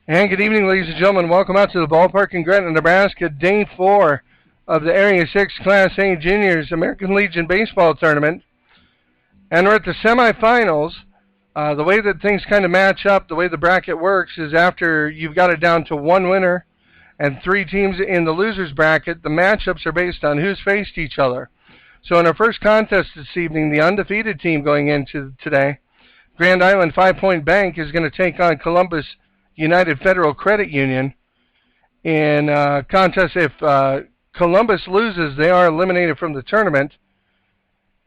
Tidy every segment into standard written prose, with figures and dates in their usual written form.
And good evening, ladies and gentlemen. Welcome out to the ballpark in Gretna, Nebraska, Day 4 of the Area 6 Class A Juniors American Legion Baseball Tournament. And we're at the semifinals. The way that things kind of match up, the way the bracket works, is after you've got it down to one winner and 3 teams in the losers bracket, the matchups are based on who's faced each other. So in our first contest this evening, the undefeated team going into today, Grand Island 5 Point Bank, is going to take on Columbus United Federal Credit Union. In contest, if Columbus loses, they are eliminated from the tournament.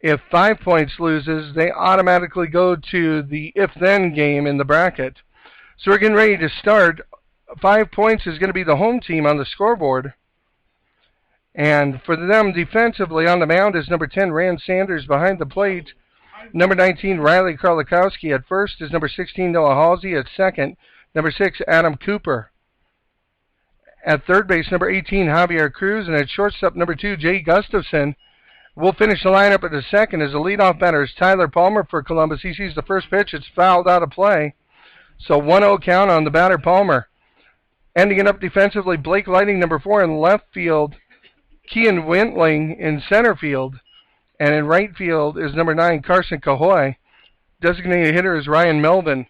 If 5 Points loses, they automatically go to the if-then game in the bracket. So we're getting ready to start. 5 Points is going to be the home team on the scoreboard. And for them, defensively on the mound is number 10, Rand Sanders. Behind the plate, number 19, Riley Karlikowski. At first is number 16, Noah Halsey. At second, number 6, Adam Cooper. At third base, number 18, Javier Cruz. And at shortstop, number 2, Jay Gustafson. We'll finish the lineup at the second as the leadoff batter is Tyler Palmer for Columbus. He sees the first pitch. It's fouled out of play. So 1-0 count on the batter, Palmer. Ending it up defensively, Blake Lighting, number 4 in left field. Kean Wintling in center field. And in right field is number 9, Carson Cahoy. Designated hitter is Ryan Melvin.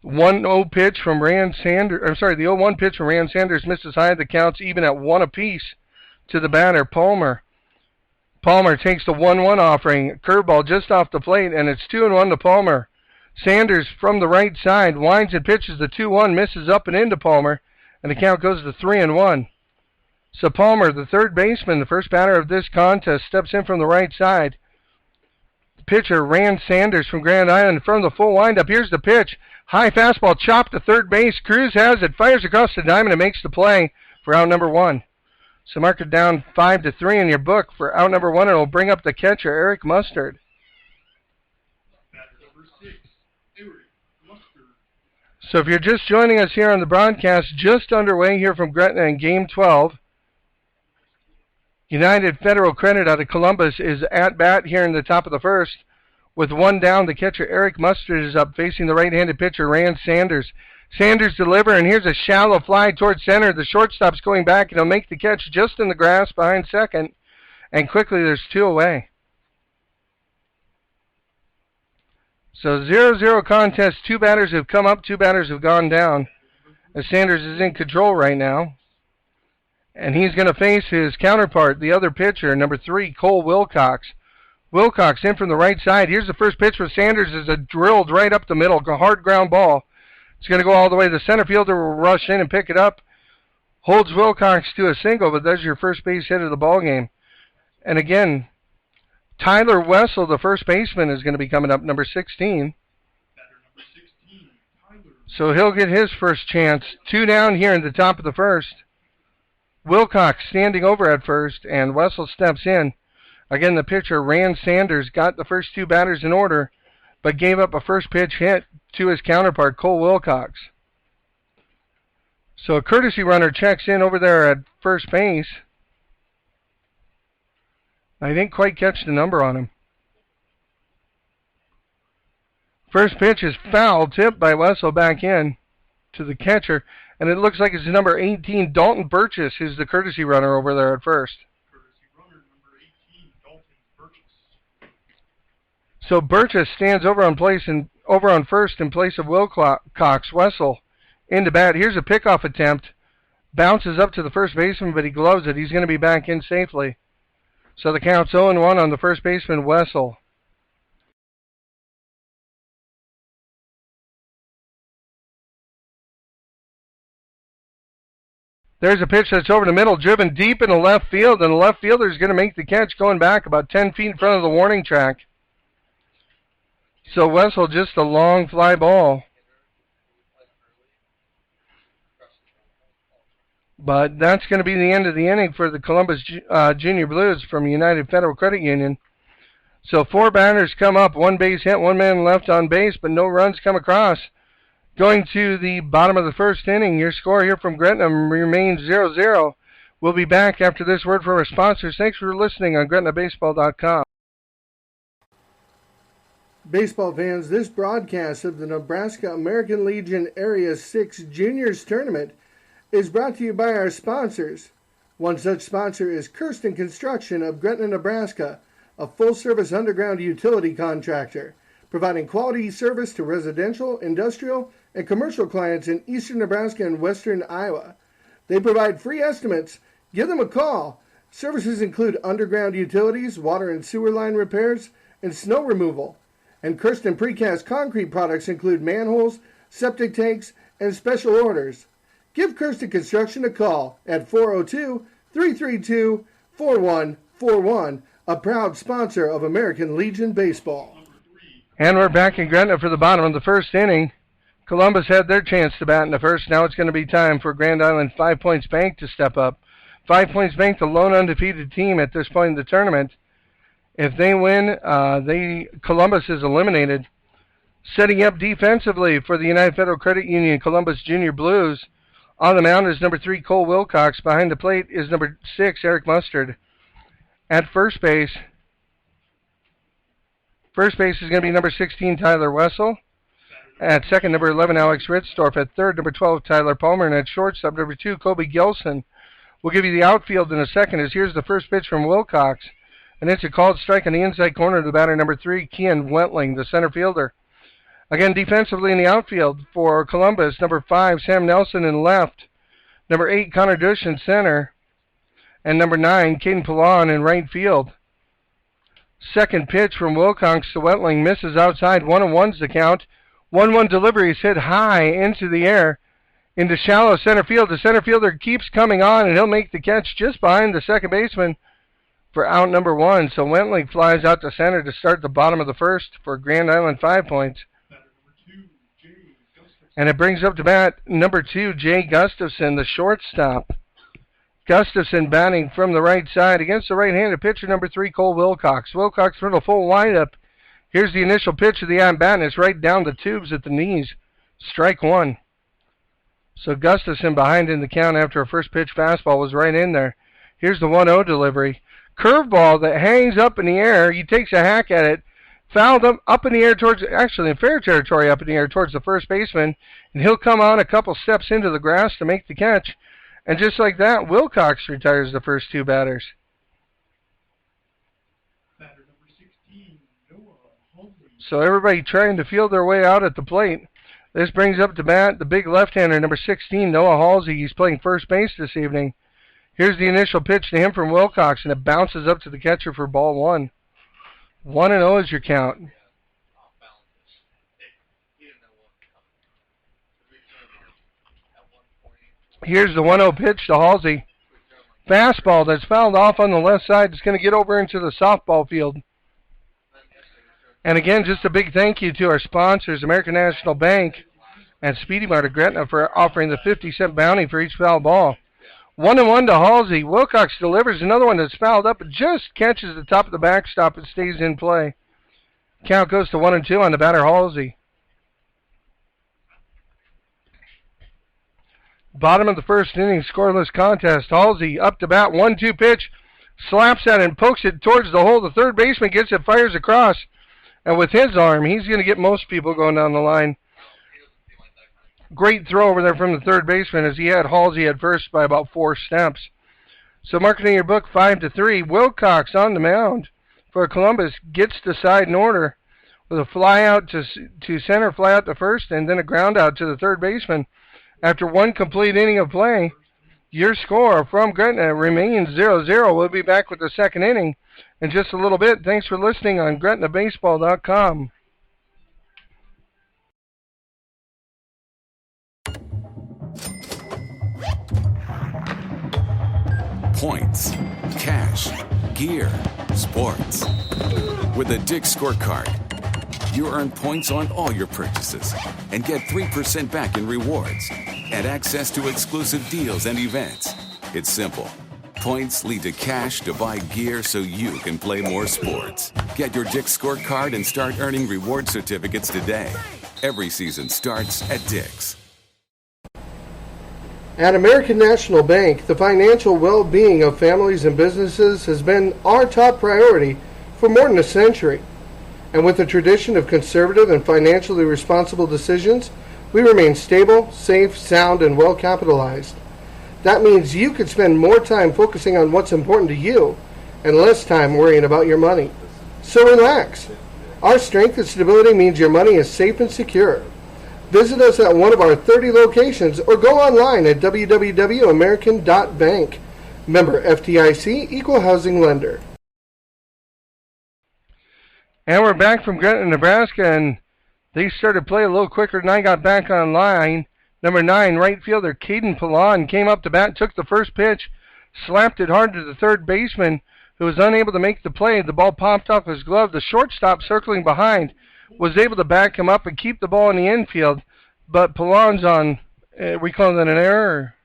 1-0 pitch from Rand Sanders. I'm sorry, the 0-1 pitch from Rand Sanders misses high. The count's even at 1 apiece to the batter, Palmer. Palmer takes the 1-1 offering. Curveball just off the plate, and it's 2-1 to Palmer. Sanders from the right side winds and pitches the 2-1, misses up and into Palmer, and the count goes to 3-1. So Palmer, the third baseman, the first batter of this contest, steps in from the right side. The pitcher, Rand Sanders from Grand Island, from the full windup. Here's the pitch. High fastball chopped to third base. Cruz has it, fires across the diamond, and makes the play for out number 1. So mark it down 5-3 in your book for out number 1, and it'll bring up the catcher, Eric Mustard. So if you're just joining us here on the broadcast, just underway here from Gretna in Game 12, United Federal Credit out of Columbus is at bat here in the top of the first. With 1 down, the catcher, Eric Mustard, is up facing the right-handed pitcher, Rand Sanders. Sanders deliver, and here's a shallow fly towards center. The shortstop's going back, and he'll make the catch just in the grass behind second. And quickly, there's 2 away. So 0-0 contest. 2 batters have come up, 2 batters have gone down. As Sanders is in control right now. And he's going to face his counterpart, the other pitcher, number 3, Cole Wilcox. Wilcox in from the right side. Here's the first pitch for Sanders. Is a drilled right up the middle, a hard ground ball. It's going to go all the way. The center fielder will rush in and pick it up. Holds Wilcox to a single, but that's your first base hit of the ball game. And again, Tyler Wessel, the first baseman, is going to be coming up, number 16. So he'll get his first chance. 2 down here in the top of the first. Wilcox standing over at first, and Wessel steps in. Again, the pitcher, Rand Sanders, got the first 2 batters in order, but gave up a first pitch hit to his counterpart, Cole Wilcox. So a courtesy runner checks in over there at first base. I didn't quite catch the number on him. First pitch is foul, tipped by Wessel back in to the catcher, and it looks like it's number 18, Dalton Burgess, who's the courtesy runner over there at first. So Burgess stands over on first in place of Wilcox. Wessel into bat. Here's a pickoff attempt. Bounces up to the first baseman, but he gloves it. He's going to be back in safely. So the count's 0-1 on the first baseman, Wessel. There's a pitch that's over the middle, driven deep in the left field, and the left fielder is going to make the catch going back about 10 feet in front of the warning track. So Wessel, just a long fly ball. But that's going to be the end of the inning for the Columbus Junior Blues from United Federal Credit Union. So 4 batters come up, 1 base hit, 1 man left on base, but no runs come across. Going to the bottom of the first inning, your score here from Gretna remains 0-0. We'll be back after this word from our sponsors. Thanks for listening on GretnaBaseball.com. Baseball fans, this broadcast of the Nebraska American Legion Area 6 Juniors Tournament is brought to you by our sponsors. One such sponsor is Kirsten Construction of Gretna, Nebraska, a full-service underground utility contractor, providing quality service to residential, industrial, and commercial clients in eastern Nebraska and western Iowa. They provide free estimates. Give them a call. Services include underground utilities, water and sewer line repairs, and snow removal. And Kirsten Precast Concrete products include manholes, septic tanks, and special orders. Give Kirsten Construction a call at 402-332-4141, a proud sponsor of American Legion Baseball. And we're back in Gretna for the bottom of the first inning. Columbus had their chance to bat in the first. Now it's going to be time for Grand Island 5 Points Bank to step up. 5 Points Bank, the lone undefeated team at this point in the tournament. If they win, Columbus is eliminated. Setting up defensively for the United Federal Credit Union Columbus Junior Blues. On the mound is number 3, Cole Wilcox. Behind the plate is number 6, Eric Mustard. At first base is going to be number 16, Tyler Wessel. At second, number 11, Alex Ritzdorf. At third, number 12, Tyler Palmer. And at shortstop, number 2, Kobe Gilson. We'll give you the outfield in a second, as here's the first pitch from Wilcox. And it's a called strike on the inside corner of the batter, number 3, Kian Wentling, the center fielder. Again, defensively in the outfield for Columbus, number 5, Sam Nelson in left. Number 8, Connor Dush in center. And number 9, Caden Pilon in right field. Second pitch from Wilcox to Wentling, misses outside, 1-1's the count. 1-1 delivery is hit high into the air, into shallow center field. The center fielder keeps coming on, and he'll make the catch just behind the second baseman for out number 1. So Wentling flies out to center to start the bottom of the first for Grand Island 5 Points. And it brings up to bat number 2, Jay Gustafson, the shortstop. Gustafson batting from the right side against the right-handed pitcher, number 3, Cole Wilcox. Wilcox for the full windup. Here's the initial pitch of the at-bat, and it's right down the tubes at the knees. Strike 1. So Gustafson behind in the count after a first pitch fastball was right in there. Here's the 1-0 delivery. Curveball that hangs up in the air. He takes a hack at it. Fouled up in the air towards, actually in fair territory up in the air towards the first baseman. And he'll come on a couple steps into the grass to make the catch. And just like that, Wilcox retires the first 2 batters. Batter number 16, Noah Halsey. So everybody trying to feel their way out at the plate. This brings up to bat the big left-hander, number 16, Noah Halsey. He's playing first base this evening. Here's the initial pitch to him from Wilcox, and it bounces up to the catcher for ball 1. 1-0 is your count. Here's the 1-0 pitch to Halsey. Fastball that's fouled off on the left side. It's going to get over into the softball field. And again, just a big thank you to our sponsors, American National Bank and Speedy Mart of Gretna, for offering the 50-cent bounty for each foul ball. 1-1 to Halsey. Wilcox delivers another one that's fouled up. It just catches the top of the backstop and stays in play. Count goes to 1-2 on the batter, Halsey. Bottom of the first inning, scoreless contest. Halsey up to bat, 1-2 pitch. Slaps at it and pokes it towards the hole. The third baseman gets it, fires across. And with his arm, he's going to get most people going down the line. Great throw over there from the third baseman as he had Halsey at first by about 4 steps. So marking your book 5-3. Wilcox on the mound for Columbus gets the side in order with a fly out to center, fly out to first, and then a ground out to the third baseman. After 1 complete inning of play, your score from Gretna remains 0-0. We'll be back with the second inning in just a little bit. Thanks for listening on GretnaBaseball.com. Points, cash, gear, sports. With a Dick's Scorecard, you earn points on all your purchases and get 3% back in rewards and access to exclusive deals and events. It's simple. Points lead to cash to buy gear so you can play more sports. Get your Dick's Scorecard and start earning reward certificates today. Every season starts at Dick's. At American National Bank, the financial well-being of families and businesses has been our top priority for more than a century. And with a tradition of conservative and financially responsible decisions, we remain stable, safe, sound, and well capitalized. That means you could spend more time focusing on what's important to you and less time worrying about your money. So relax. Our strength and stability means your money is safe and secure. Visit us at one of our 30 locations or go online at www.american.bank. Member FDIC, Equal Housing Lender. And we're back from Gretna, Nebraska, and they started play a little quicker than I got back online. Number 9, right fielder Caden Pallon came up to bat, took the first pitch, slapped it hard to the third baseman, who was unable to make the play. The ball popped off his glove. The shortstop, circling behind, was able to back him up and keep the ball in the infield. But Pallon's on, we call that an error?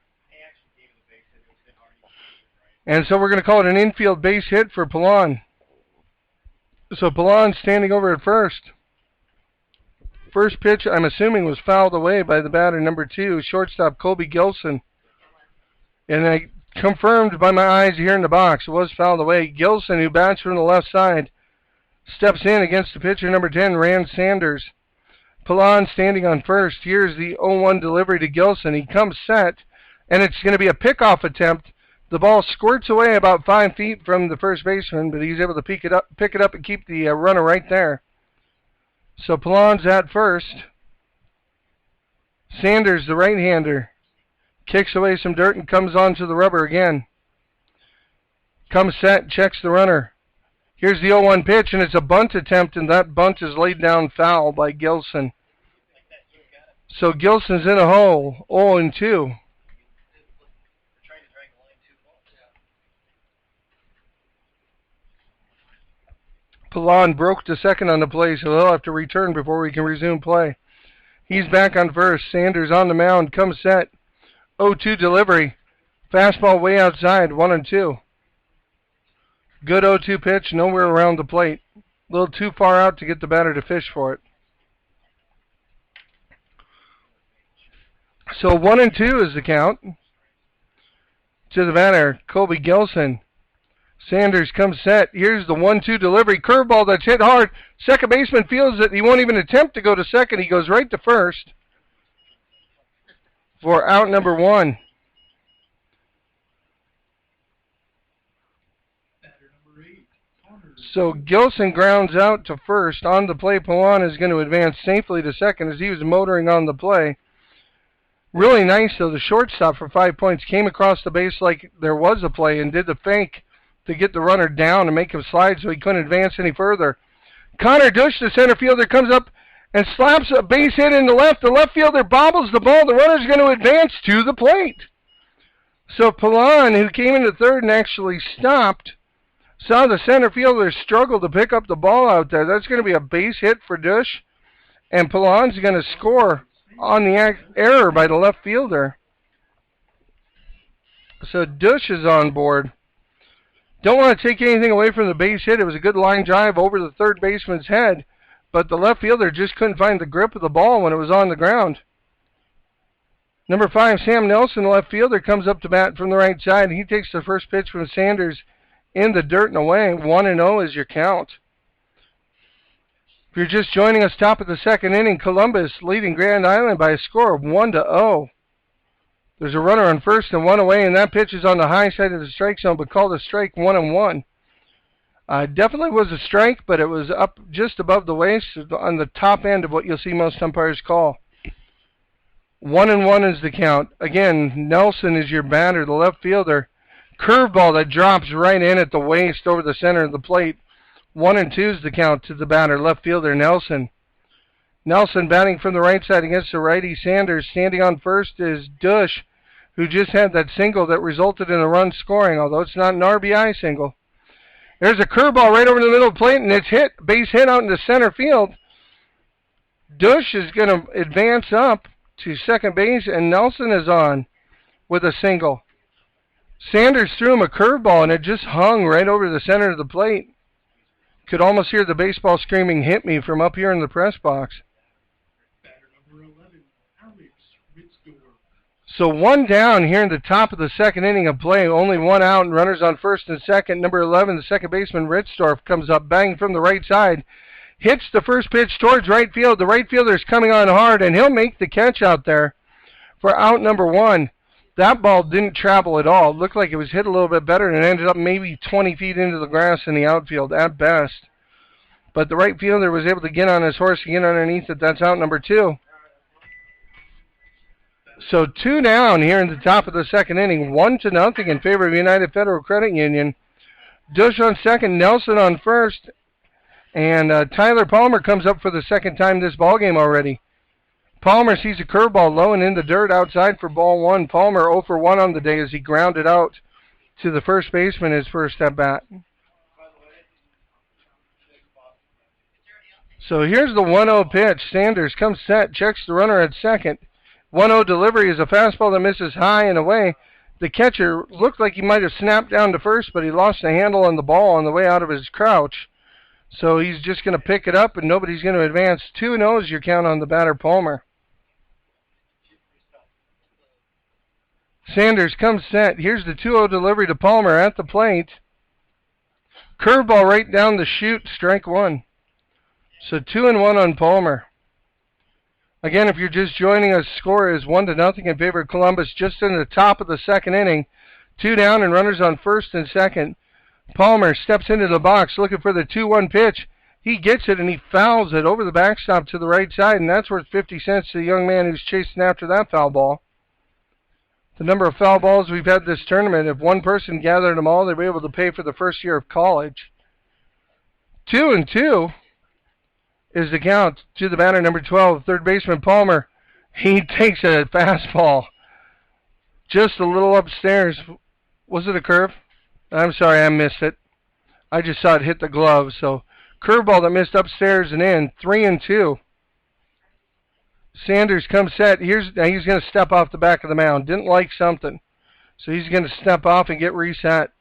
And so we're going to call it an infield base hit for Pallon. So Pallon standing over at first. First pitch, I'm assuming, was fouled away by the batter, number 2, shortstop Colby Gilson. And I confirmed by my eyes here in the box, it was fouled away. Gilson, who bats from the left side, steps in against the pitcher, number 10, Rand Sanders. Pallon standing on first. Here's the 0-1 delivery to Gilson. He comes set, and it's going to be a pickoff attempt. The ball squirts away about 5 feet from the first baseman, but he's able to pick it up and keep the runner right there. So Pallon's at first. Sanders, the right-hander, kicks away some dirt and comes onto the rubber again. Comes set, checks the runner. Here's the 0-1 pitch, and it's a bunt attempt, and that bunt is laid down foul by Gilson. So Gilson's in a hole, 0-2. Pallon broke to second on the play, so he'll have to return before we can resume play. He's back on first. Sanders on the mound, comes set. 0-2 delivery. Fastball way outside, 1-2. Good 0-2 pitch, nowhere around the plate. A little too far out to get the batter to fish for it. So 1-2 is the count. To the batter, Colby Gilson. Sanders comes set. Here's the 1-2 delivery. Curveball that's hit hard. Second baseman feels that he won't even attempt to go to second. He goes right to first for out number 1. So Gilson grounds out to first. On the play, Pallon is going to advance safely to second as he was motoring on the play. Really nice, though. The shortstop for 5 points came across the base like there was a play and did the fake to get the runner down and make him slide so he couldn't advance any further. Connor Dush, the center fielder, comes up and slaps a base hit in the left. The left fielder bobbles the ball. The runner's going to advance to the plate. So Pallon, who came into third and actually stopped, saw the center fielder struggle to pick up the ball out there. That's going to be a base hit for Dush, and Pallon's going to score on the error by the left fielder. So Dush is on board. Don't want to take anything away from the base hit. It was a good line drive over the third baseman's head, but the left fielder just couldn't find the grip of the ball when it was on the ground. Number 5, Sam Nelson, the left fielder, comes up to bat from the right side, and he takes the first pitch from Sanders in the dirt and away. 1-0 is your count. If you're just joining us, top of the second inning, Columbus leading Grand Island by a score of 1-0. There's a runner on first and one away, and that pitch is on the high side of the strike zone, but called a strike, 1-1. Definitely was a strike, but it was up just above the waist on the top end of what you'll see most umpires call. 1-1 is the count. Again, Nelson is your batter, the left fielder. Curveball that drops right in at the waist over the center of the plate. 1-2 is the count to the batter, left fielder Nelson. Nelson batting from the right side against the righty Sanders. Standing on first is Dush, who just had that single that resulted in a run scoring, although it's not an RBI single. There's a curveball right over the middle of the plate, and it's hit, base hit out into center field. Dush is going to advance up to second base, and Nelson is on with a single. Sanders threw him a curveball, and it just hung right over the center of the plate. Could almost hear the baseball screaming, "Hit me," from up here in the press box. So one down here in the top of the second inning of play. Only one out and runners on first and second. Number 11, the second baseman, Ritzdorf, comes up banging from the right side. hits the first pitch towards right field. The right fielder's coming on hard, and he'll make the catch out there for out number 1. That ball didn't travel at all. It looked like it was hit a little bit better, and it ended up maybe 20 feet into the grass in the outfield at best. But the right fielder was able to get on his horse and get underneath it. That's out number 2. So 2 down here in the top of the second inning, 1-0 in favor of United Federal Credit Union. Dush on second, Nelson on first, and Tyler Palmer comes up for the second time this ballgame already. Palmer sees a curveball low and in the dirt outside for ball 1. Palmer 0 for 1 on the day as he grounded out to the first baseman his first at bat. So here's the 1-0 pitch. Sanders comes set, checks the runner at second. 1-0 delivery is a fastball that misses high and away. The catcher looked like he might have snapped down to first, but he lost the handle on the ball on the way out of his crouch. So he's just going to pick it up, and nobody's going to advance. 2-0 is your count on the batter, Palmer. Sanders comes set. Here's the 2-0 delivery to Palmer at the plate. Curveball right down the chute, strike 1. So 2-1 on Palmer. Again, if you're just joining us, score is 1-0 in favor of Columbus just in the top of the second inning. 2 down and runners on first and second. Palmer steps into the box looking for the 2-1 pitch. He gets it and he fouls it over the backstop to the right side, and that's worth 50 cents to the young man who's chasing after that foul ball. The number of foul balls we've had this tournament, if one person gathered them all, they'd be able to pay for the first year of college. 2-2. Is the count to the batter, number 12, third baseman Palmer. He takes a fastball just a little upstairs. Was it a curve? I'm sorry, I missed it. I just saw it hit the glove. So curveball that missed upstairs and in. 3-2. Sanders comes set. He's going to step off the back of the mound. Didn't like something. So he's going to step off and get reset.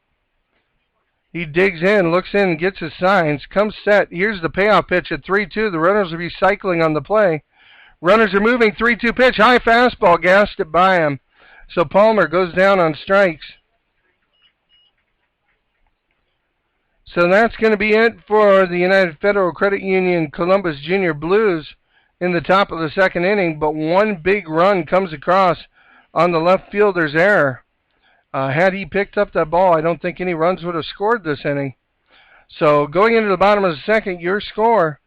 He digs in, looks in, gets his signs, comes set. Here's the payoff pitch at 3-2. The runners will be cycling on the play. Runners are moving, 3-2 pitch. High fastball, gassed it by him. So Palmer goes down on strikes. So that's going to be it for the United Federal Credit Union Columbus Junior Blues in the top of the second inning. But one big run comes across on the left fielder's error. Had he picked up that ball, I don't think any runs would have scored this inning. So going into the bottom of the second, your score,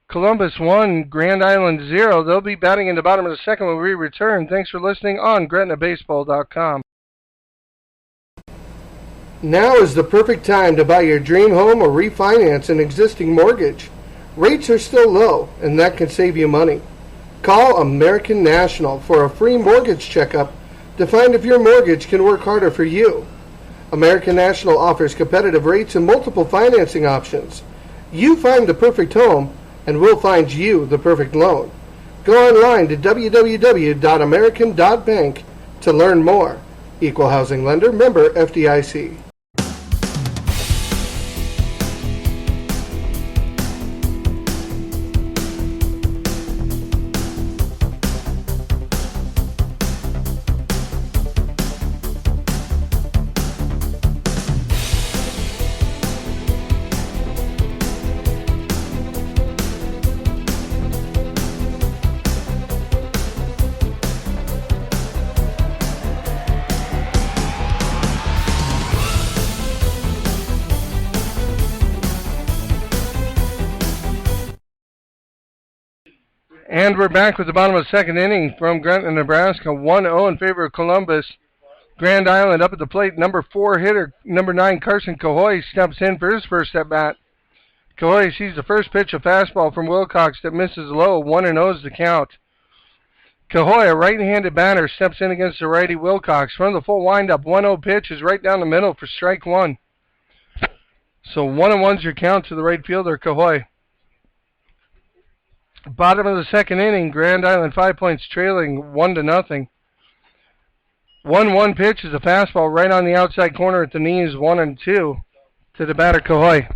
Columbus 1, Grand Island 0. They'll be batting in the bottom of the second when we return. Thanks for listening on GretnaBaseball.com. Now is the perfect time to buy your dream home or refinance an existing mortgage. Rates are still low, and that can save you money. Call American National for a free mortgage checkup to find if your mortgage can work harder for you. American National offers competitive rates and multiple financing options. You find the perfect home, and we'll find you the perfect loan. Go online to www.american.bank to learn more. Equal housing lender, member FDIC. And we're back with the bottom of the second inning from Gretna, Nebraska. 1-0 in favor of Columbus. Grand Island up at the plate. Number 4 hitter, number 9, Carson Cahoy, steps in for his first at bat. Cahoy sees the first pitch, a fastball from Wilcox that misses low. 1-0 is the count. Cahoy, a right-handed batter, steps in against the righty Wilcox. From the full windup, 1-0 pitch is right down the middle for strike 1. So 1-1's your count to the right fielder, Cahoy. Bottom of the second inning, Grand Island 5 points trailing 1-0. 1-1 pitch is a fastball right on the outside corner at the knees, 1-2 to the batter, Cahoy.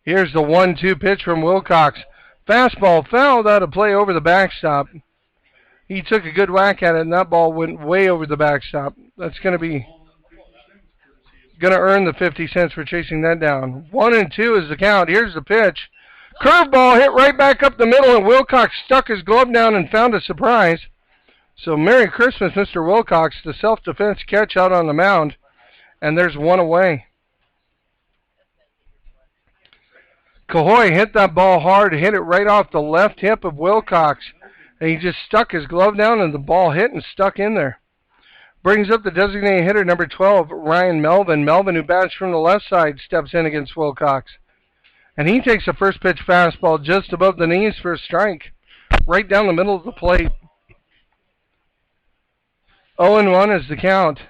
Here's the 1-2 pitch from Wilcox. Fastball fouled out of play over the backstop. He took a good whack at it, and that ball went way over the backstop. That's going to be Going to earn the 50 cents for chasing that down. 1-2 is the count. Here's the pitch. Curveball hit right back up the middle, and Wilcox stuck his glove down and found a surprise. So Merry Christmas, Mr. Wilcox, the self-defense catch out on the mound. And there's one away. Cahoy hit that ball hard, hit it right off the left hip of Wilcox. And he just stuck his glove down, and the ball hit and stuck in there. Brings up the designated hitter, number 12, Ryan Melvin. Melvin, who bats from the left side, steps in against Wilcox. And he takes a first pitch fastball just above the knees for a strike. Right down the middle of the plate. 0-1 is the count.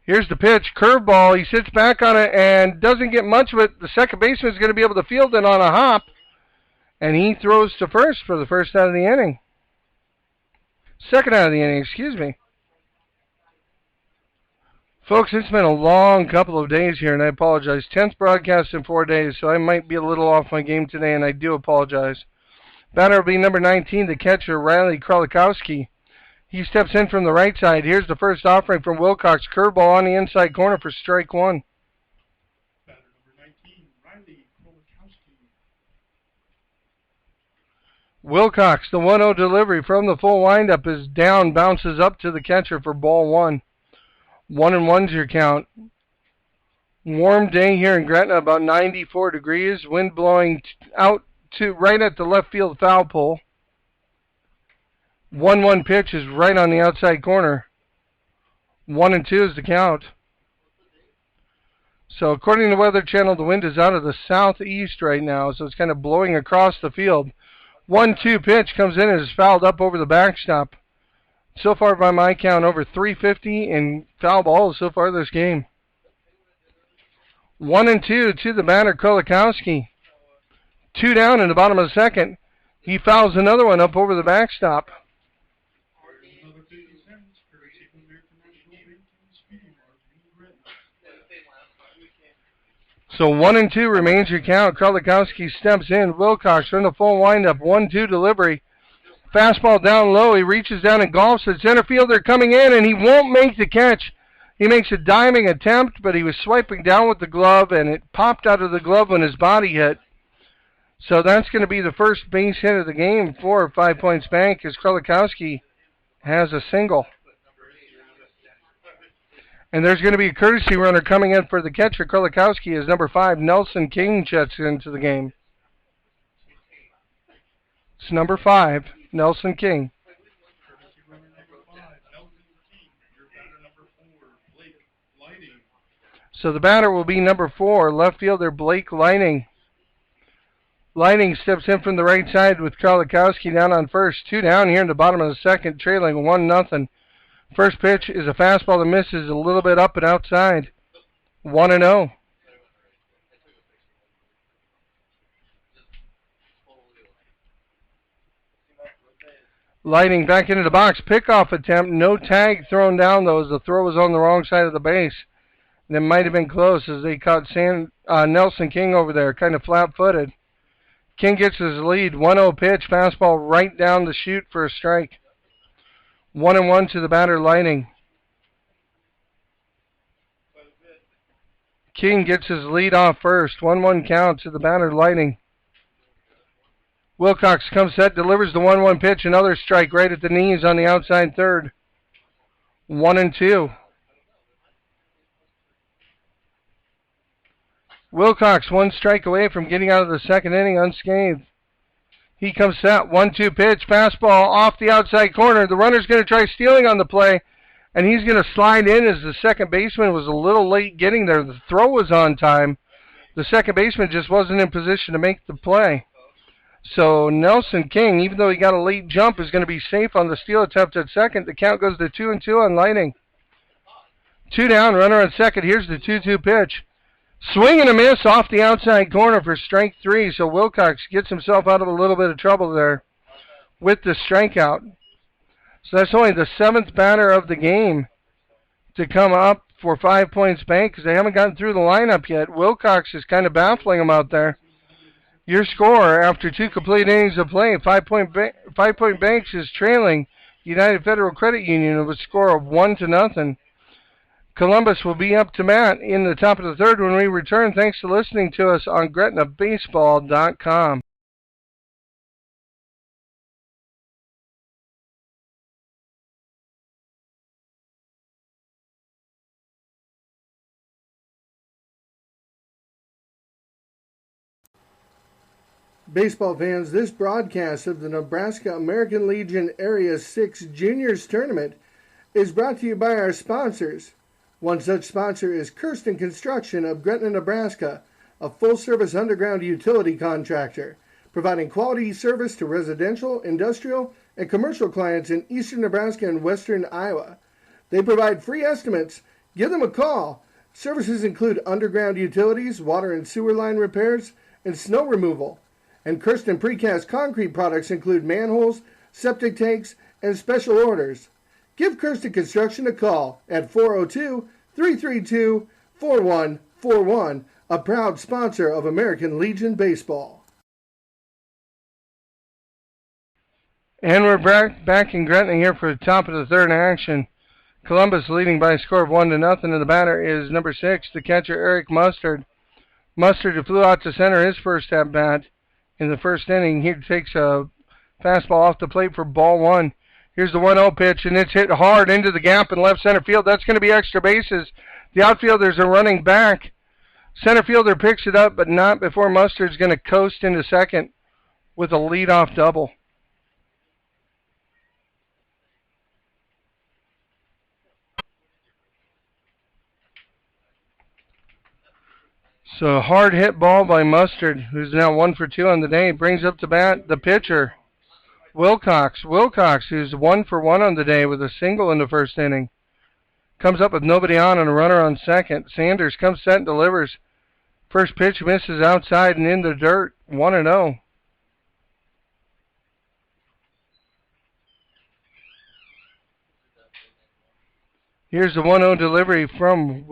Here's the pitch. Curveball. He sits back on it and doesn't get much of it. The second baseman is going to be able to field it on a hop. And he throws to first for the first out of the inning. Second out of the inning, excuse me. Folks, it's been a long couple of days here, and I apologize. 10th broadcast in 4 days, so I might be a little off my game today, and I do apologize. Batter will be number 19, the catcher, Riley Krolikowski. He steps in from the right side. Here's the first offering from Wilcox. Curveball on the inside corner for strike one. Batter number 19, Riley Krolikowski. Wilcox, the 1-0 delivery from the full windup is down, bounces up to the catcher for ball one. 1-1's your count. Warm day here in Gretna, about 94 degrees. Wind blowing out to right at the left field foul pole. 1-1 pitch is right on the outside corner. 1-2 is the count. So according to Weather Channel, the wind is out of the southeast right now, so it's kind of blowing across the field. 1-2 pitch comes in and is fouled up over the backstop. So far, by my count, over 350 in foul balls so far this game. 1-2 to the batter, Krolikowski. 2 down in the bottom of the second. He fouls another one up over the backstop. Another 50 cents, courtesy from American National Bank and Speedy Mart in Gretna. So 1-2 remains your count. Krolikowski steps in. Wilcox from the full windup. 1-2 delivery. Fastball down low. He reaches down and golfs it. Center fielder coming in, and he won't make the catch. He makes a diving attempt, but he was swiping down with the glove, and it popped out of the glove when his body hit. So that's going to be the first base hit of the game for 5 Points Bank, as Krolikowski has a single. And there's going to be a courtesy runner coming in for the catcher. Krolikowski is number 5, Nelson King, checks into the game. It's number 5, Nelson King. Courtesy runner number 5, Nelson King. Your batter number 4, Blake Lighting. So the batter will be number 4, left fielder Blake Lighting. Lighting steps in from the right side with Krolikowski down on first. 2 down here in the bottom of the second, trailing 1-0. First pitch is a fastball that misses a little bit up and outside. 1-0. Lighting back into the box. Pickoff attempt. No tag thrown down, though, as the throw was on the wrong side of the base. And it might have been close as they caught Nelson King over there, kind of flat-footed. King gets his lead. 1-0 pitch. Fastball right down the chute for a strike. 1-1 to the batter, Lighting. King gets his lead off first. 1-1 count to the batter, Lighting. Wilcox comes set, delivers the 1-1 pitch. Another strike right at the knees on the outside third. 1-2. Wilcox 1 strike away from getting out of the second inning unscathed. He comes set, 1-2 pitch, fastball off the outside corner. The runner's going to try stealing on the play, and he's going to slide in as the second baseman was a little late getting there. The throw was on time. The second baseman just wasn't in position to make the play. So Nelson King, even though he got a late jump, is going to be safe on the steal attempt at second. The count goes to 2-2 on Lighting. 2 down, runner on second. Here's the 2-2 pitch. Swing and a miss off the outside corner for strike 3. So Wilcox gets himself out of a little bit of trouble there with the strikeout. So that's only the 7th batter of the game to come up for 5 Points Bank because they haven't gotten through the lineup yet. Wilcox is kind of baffling them out there. Your score after 2 complete innings of play, 5 Point Banks is trailing United Federal Credit Union with a score of 1-0. Columbus will be up to bat in the top of the third when we return. Thanks for listening to us on GretnaBaseball.com. Baseball fans, this broadcast of the Nebraska American Legion Area 6 Juniors Tournament is brought to you by our sponsors. One such sponsor is Kirsten Construction of Gretna, Nebraska, a full-service underground utility contractor, providing quality service to residential, industrial, and commercial clients in eastern Nebraska and western Iowa. They provide free estimates. Give them a call. Services include underground utilities, water and sewer line repairs, and snow removal. And Kirsten Precast Concrete products include manholes, septic tanks, and special orders. Give Kirsten Construction a call at 402-332-4141, a proud sponsor of American Legion Baseball. And we're back in Gretna here for the top of the third action. Columbus leading by a score of 1-0, and the batter is number 6, the catcher Eric Mustard. Mustard, who flew out to center his first at-bat in the first inning. He takes a fastball off the plate for ball one. Here's the 1-0 pitch, and it's hit hard into the gap in left center field. That's going to be extra bases. The outfielders are running back. Center fielder picks it up, but not before Mustard's going to coast into second with a leadoff double. So hard hit ball by Mustard, who's now 1 for 2 on the day. Brings up to bat the pitcher, Wilcox. Wilcox, who's 1 for 1 on the day with a single in the first inning. Comes up with nobody on and a runner on second. Sanders comes set and delivers. First pitch misses outside and in the dirt. 1-0. Here's the 1-0 delivery from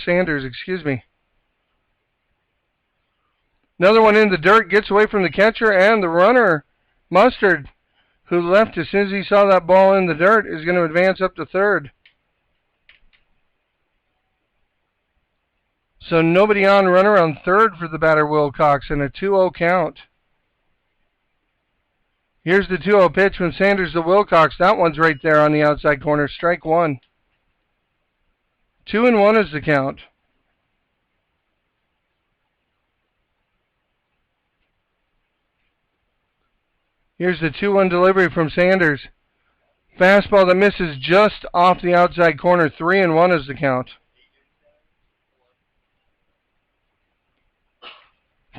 Sanders, Another one in the dirt, gets away from the catcher, and the runner, Mustard, who left as soon as he saw that ball in the dirt, is going to advance up to third. So nobody on, runner on third for the batter Wilcox, and a 2-0 count. Here's the 2-0 pitch from Sanders to Wilcox. That one's right there on the outside corner. Strike one. 2-1 is the count. Here's the 2-1 delivery from Sanders. Fastball that misses just off the outside corner. 3-1 is the count.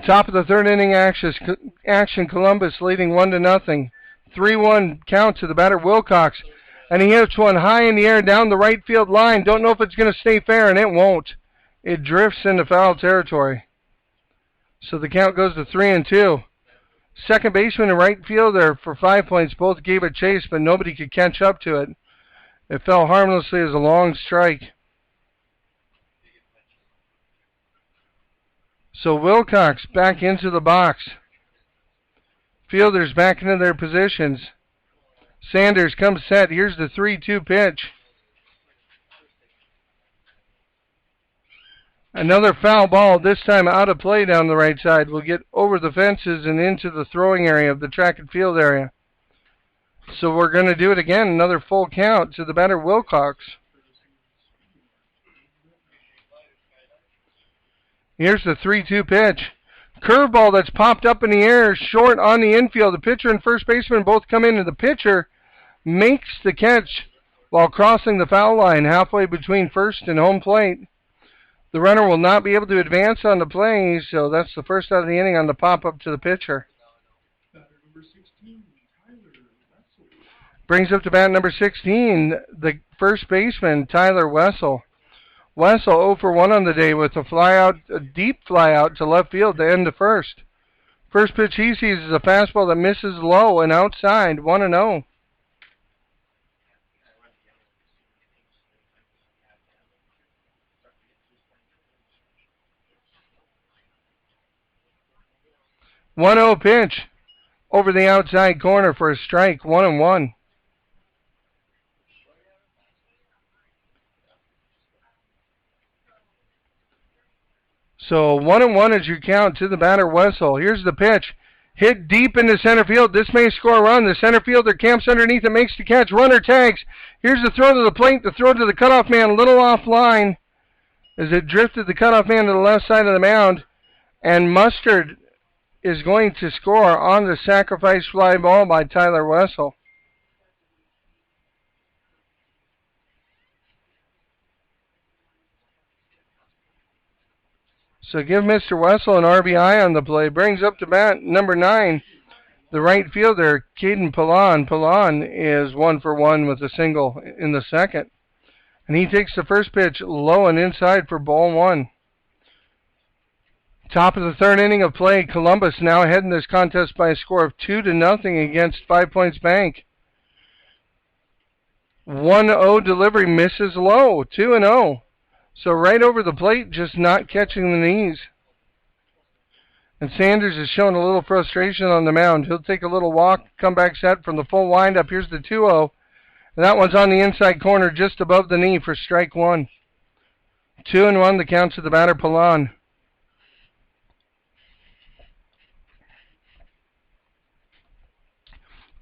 Top of the third inning action, Columbus leading 1-0. 3-1 count to the batter Wilcox. And he hits one high in the air down the right field line. Don't know if it's going to stay fair, and it won't. It drifts into foul territory. So the count goes to 3-2. Second baseman and right fielder for 5 points both gave it chase, but nobody could catch up to it. It fell harmlessly as a long strike. So Wilcox back into the box. Fielders back into their positions. Sanders comes set. Here's the 3-2 pitch. Another foul ball, this time out of play down the right side, will get over the fences and into the throwing area of the track and field area. So we're going to do it again, another full count to the batter Wilcox. Here's the 3-2 pitch. Curveball that's popped up in the air, short on the infield. The pitcher and first baseman both come in, and the pitcher makes the catch while crossing the foul line halfway between first and home plate. The runner will not be able to advance on the play, so that's the first out of the inning on the pop-up to the pitcher. Brings up to bat number 16, the first baseman, Tyler Wessel. Wessel 0 for 1 on the day with a deep fly out to left field to end the first. First pitch he sees is a fastball that misses low and outside, 1-0. One 0 pitch over the outside corner for a strike, 1-1. So 1-1 is your count to the batter, Wessel. Here's the pitch. Hit deep into center field. This may score a run. The center fielder camps underneath it, makes the catch. Runner tags. Here's the throw to the plate. The throw to the cutoff man, a little offline as it drifted the cutoff man to the left side of the mound. And Mustard is going to score on the sacrifice fly ball by Tyler Wessel. So give Mr. Wessel an RBI on the play. Brings up to bat number 9, the right fielder, Caden Pallon. Pallon is 1 for 1 with a single in the second. And he takes the first pitch low and inside for ball 1. Top of the third inning of play. Columbus now ahead in this contest by a score of 2-0 against 5 Points Bank. 1-0 delivery misses low. 2-0. So right over the plate, just not catching the knees. And Sanders is showing a little frustration on the mound. He'll take a little walk, comeback set from the full windup. Here's the 2-0. And that one's on the inside corner just above the knee for strike 1. 2-1 the count to the batter, Pallon.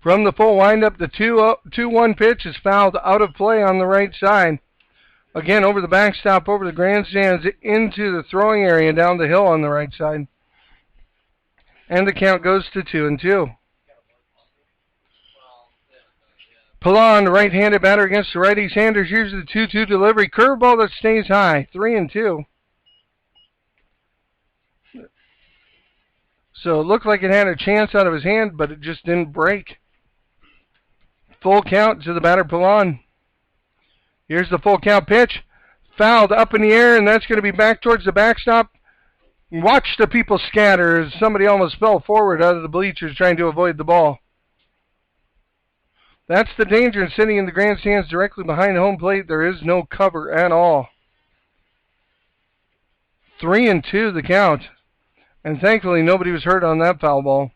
From the full windup, the 2-1 pitch is fouled out of play on the right side. Again, over the backstop, over the grandstands, into the throwing area down the hill on the right side. And the count goes to 2-2. Pallon, right-handed batter against the righty. Sanders, here's the 2-2 delivery. Curveball that stays high, 3-2. So it looked like it had a chance out of his hand, but it just didn't break. Full count to the batter, Pallon. Here's the full count pitch. Fouled up in the air, and that's going to be back towards the backstop. Watch the people scatter as somebody almost fell forward out of the bleachers trying to avoid the ball. That's the danger in sitting in the grandstands directly behind home plate. There is no cover at all. 3-2 the count. And thankfully nobody was hurt on that foul ball.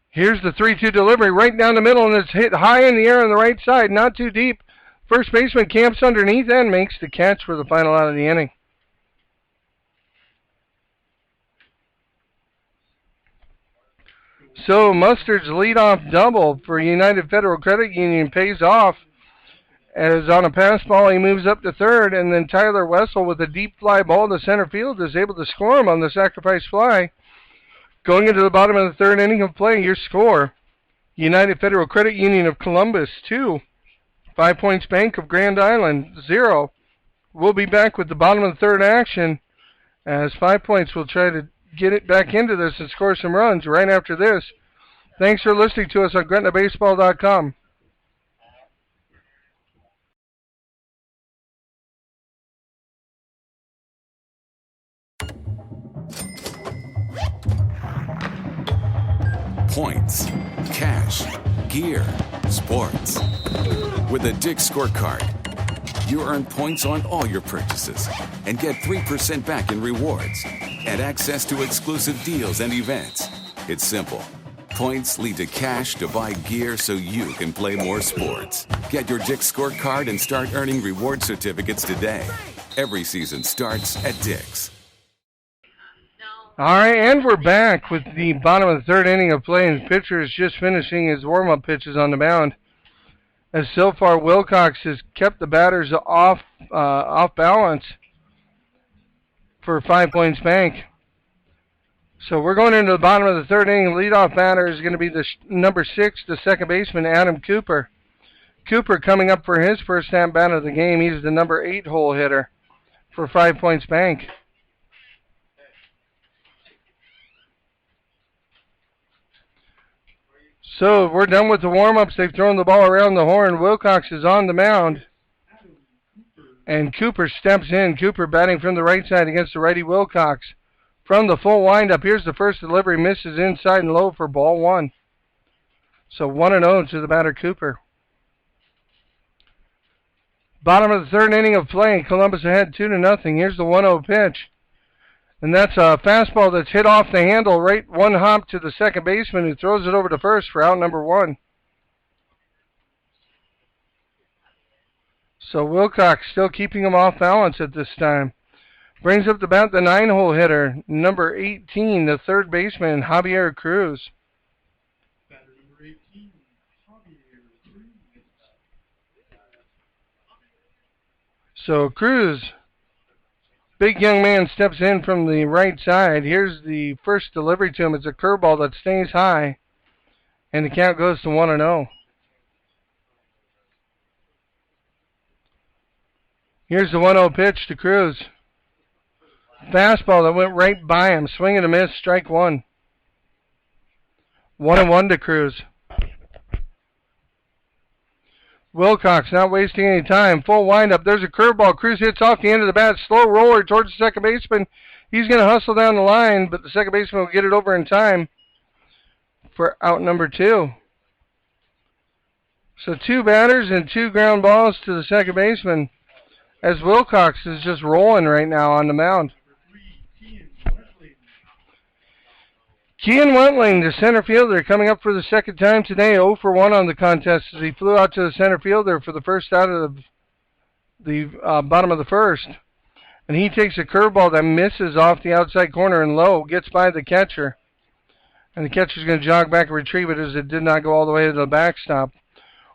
Here's the 3-2 delivery right down the middle, and it's hit high in the air on the right side, not too deep. First baseman camps underneath and makes the catch for the final out of the inning. So Mustard's leadoff double for United Federal Credit Union pays off, as on a pass ball he moves up to third, and then Tyler Wessel with a deep fly ball to center field is able to score him on the sacrifice fly. Going into the bottom of the third inning of play, your score, United Federal Credit Union of Columbus 2, 5 Points Bank of Grand Island 0. We'll be back with the bottom of the third action as 5 Points will try to get it back into this and score some runs right after this. Thanks for listening to us on GretnaBaseball.com. Points, cash, gear, sports. With a Dick's Scorecard, you earn points on all your purchases and get 3% back in rewards and access to exclusive deals and events. It's simple. Points lead to cash to buy gear so you can play more sports. Get your Dick's Scorecard and start earning reward certificates today. Every season starts at Dick's. All right, and we're back with the bottom of the third inning of play, and the pitcher is just finishing his warm-up pitches on the mound. As so far, Wilcox has kept the batters off balance for 5 Points Bank. So we're going into the bottom of the third inning. Leadoff batter is going to be the number 6, the second baseman, Adam Cooper. Cooper coming up for his first at-bat of the game. He's the number 8 hole hitter for 5 Points Bank. So we're done with the warm-ups. They've thrown the ball around the horn. Wilcox is on the mound. And Cooper steps in. Cooper batting from the right side against the righty Wilcox. From the full windup, here's the first delivery. Misses inside and low for ball 1. So 1-0 to the batter, Cooper. Bottom of the third inning of play. Columbus ahead 2-0. Here's the 1-0 pitch. And that's a fastball that's hit off the handle, right one hop to the second baseman, who throws it over to first for out number 1. So Wilcox still keeping him off balance at this time. Brings up the bat the 9-hole hitter, number 18, the third baseman, Javier Cruz. Batter number 18, Javier Cruz. So Cruz, big young man, steps in from the right side. Here's the first delivery to him. It's a curveball that stays high, and the count goes to 1-0. Here's the 1-0 pitch to Cruz. Fastball that went right by him. Swing and a miss, strike one. 1-1 to Cruz. Wilcox not wasting any time. Full windup. There's a curveball. Cruz hits off the end of the bat. Slow roller towards the second baseman. He's going to hustle down the line, but the second baseman will get it over in time for out number 2. So 2 batters and 2 ground balls to the second baseman as Wilcox is just rolling right now on the mound. Kean Wentling, the center fielder, coming up for the second time today, 0 for 1 on the contest as he flew out to the center fielder for the first out of the bottom of the first. And he takes a curveball that misses off the outside corner and low, gets by the catcher. And the catcher's going to jog back and retrieve it as it did not go all the way to the backstop.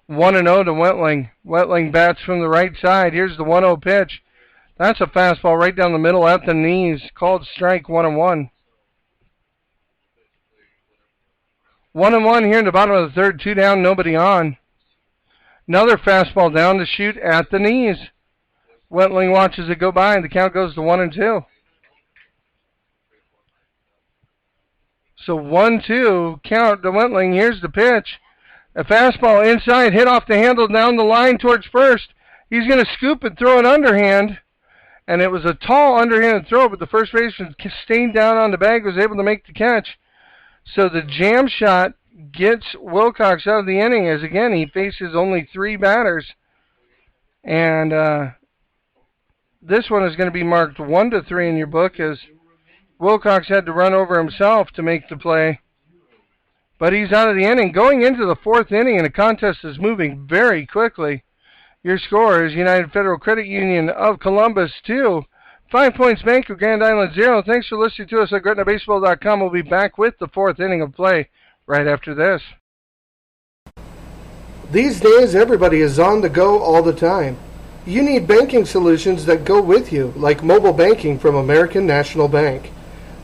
1-0 to Wentling. Wentling bats from the right side. Here's the 1-0 pitch. That's a fastball right down the middle at the knees. Called strike, 1-1. 1-1 here in the bottom of the third. 2 down, nobody on. Another fastball down to shoot at the knees. Wentling watches it go by, and the count goes to 1-2. So 1-2 count to Wentling. Here's the pitch. A fastball inside, hit off the handle down the line towards first. He's going to scoop and throw an underhand. And it was a tall underhand throw, but the first baseman stayed down on the bag, was able to make the catch. So the jam shot gets Wilcox out of the inning as, again, he faces only 3 batters. And this one is going to be marked 1-3 in your book as Wilcox had to run over himself to make the play. But he's out of the inning. Going into the 4th inning, and the contest is moving very quickly. Your score is United Federal Credit Union of Columbus 2. 5 Points Bank of Grand Island 0. Thanks for listening to us at GretnaBaseball.com. We'll be back with the 4th inning of play right after this. These days, everybody is on the go all the time. You need banking solutions that go with you, like mobile banking from American National Bank.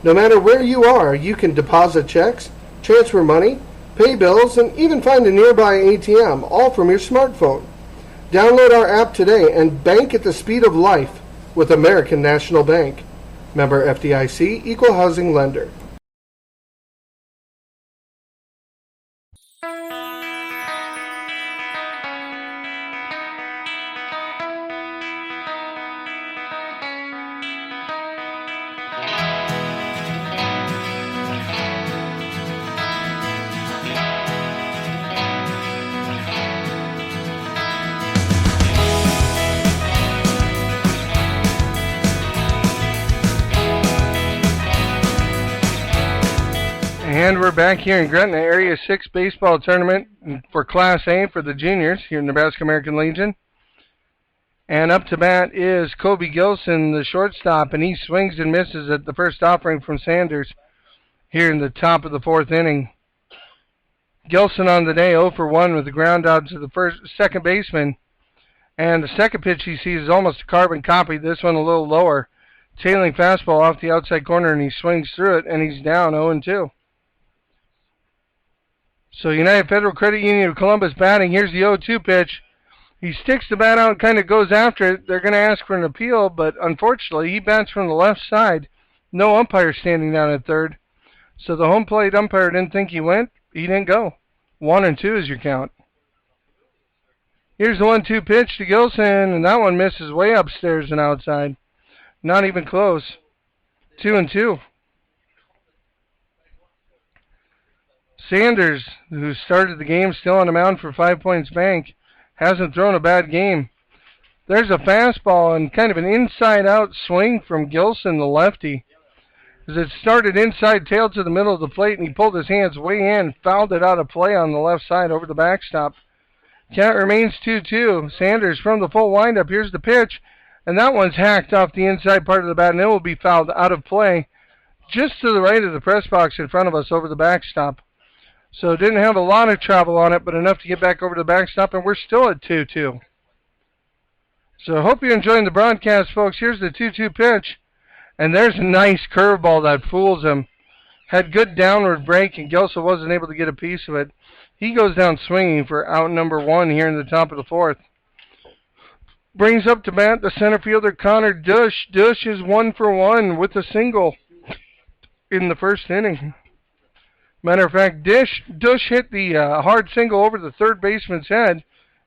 No matter where you are, you can deposit checks, transfer money, pay bills, and even find a nearby ATM, all from your smartphone. Download our app today and bank at the speed of life with American National Bank. Member FDIC, Equal Housing Lender. And we're back here in Gretna, Area 6 baseball tournament for Class A for the juniors here in Nebraska American Legion. And up to bat is Kobe Gilson, the shortstop, and he swings and misses at the first offering from Sanders here in the top of the 4th inning. Gilson on the day 0 for 1 with the ground out to the second baseman. And the second pitch he sees is almost a carbon copy. This one a little lower. Tailing fastball off the outside corner, and he swings through it, and he's down 0-2. So United Federal Credit Union of Columbus batting. Here's the 0-2 pitch. He sticks the bat out and kind of goes after it. They're going to ask for an appeal, but unfortunately he bats from the left side. No umpire standing down at third. So the home plate umpire didn't think he went. He didn't go. 1-2 is your count. Here's the 1-2 pitch to Gilson, and that one misses way upstairs and outside. Not even close. 2-2. Sanders, who started the game still on the mound for 5 Points Bank, hasn't thrown a bad game. There's a fastball and kind of an inside-out swing from Gilson, the lefty. As it started inside tail to the middle of the plate, and he pulled his hands way in, fouled it out of play on the left side over the backstop. Count remains 2-2. Sanders from the full windup. Here's the pitch. And that one's hacked off the inside part of the bat, and it will be fouled out of play just to the right of the press box in front of us over the backstop. So it didn't have a lot of travel on it, but enough to get back over to the backstop, and we're still at 2-2. So I hope you're enjoying the broadcast, folks. Here's the 2-2 pitch, and there's a nice curveball that fools him. Had good downward break, and Gelsa wasn't able to get a piece of it. He goes down swinging for out number 1 here in the top of the 4th. Brings up to bat the center fielder, Connor Dush. Dush is 1 for 1 with a single in the first inning. Matter of fact, Dush hit the hard single over the third baseman's head.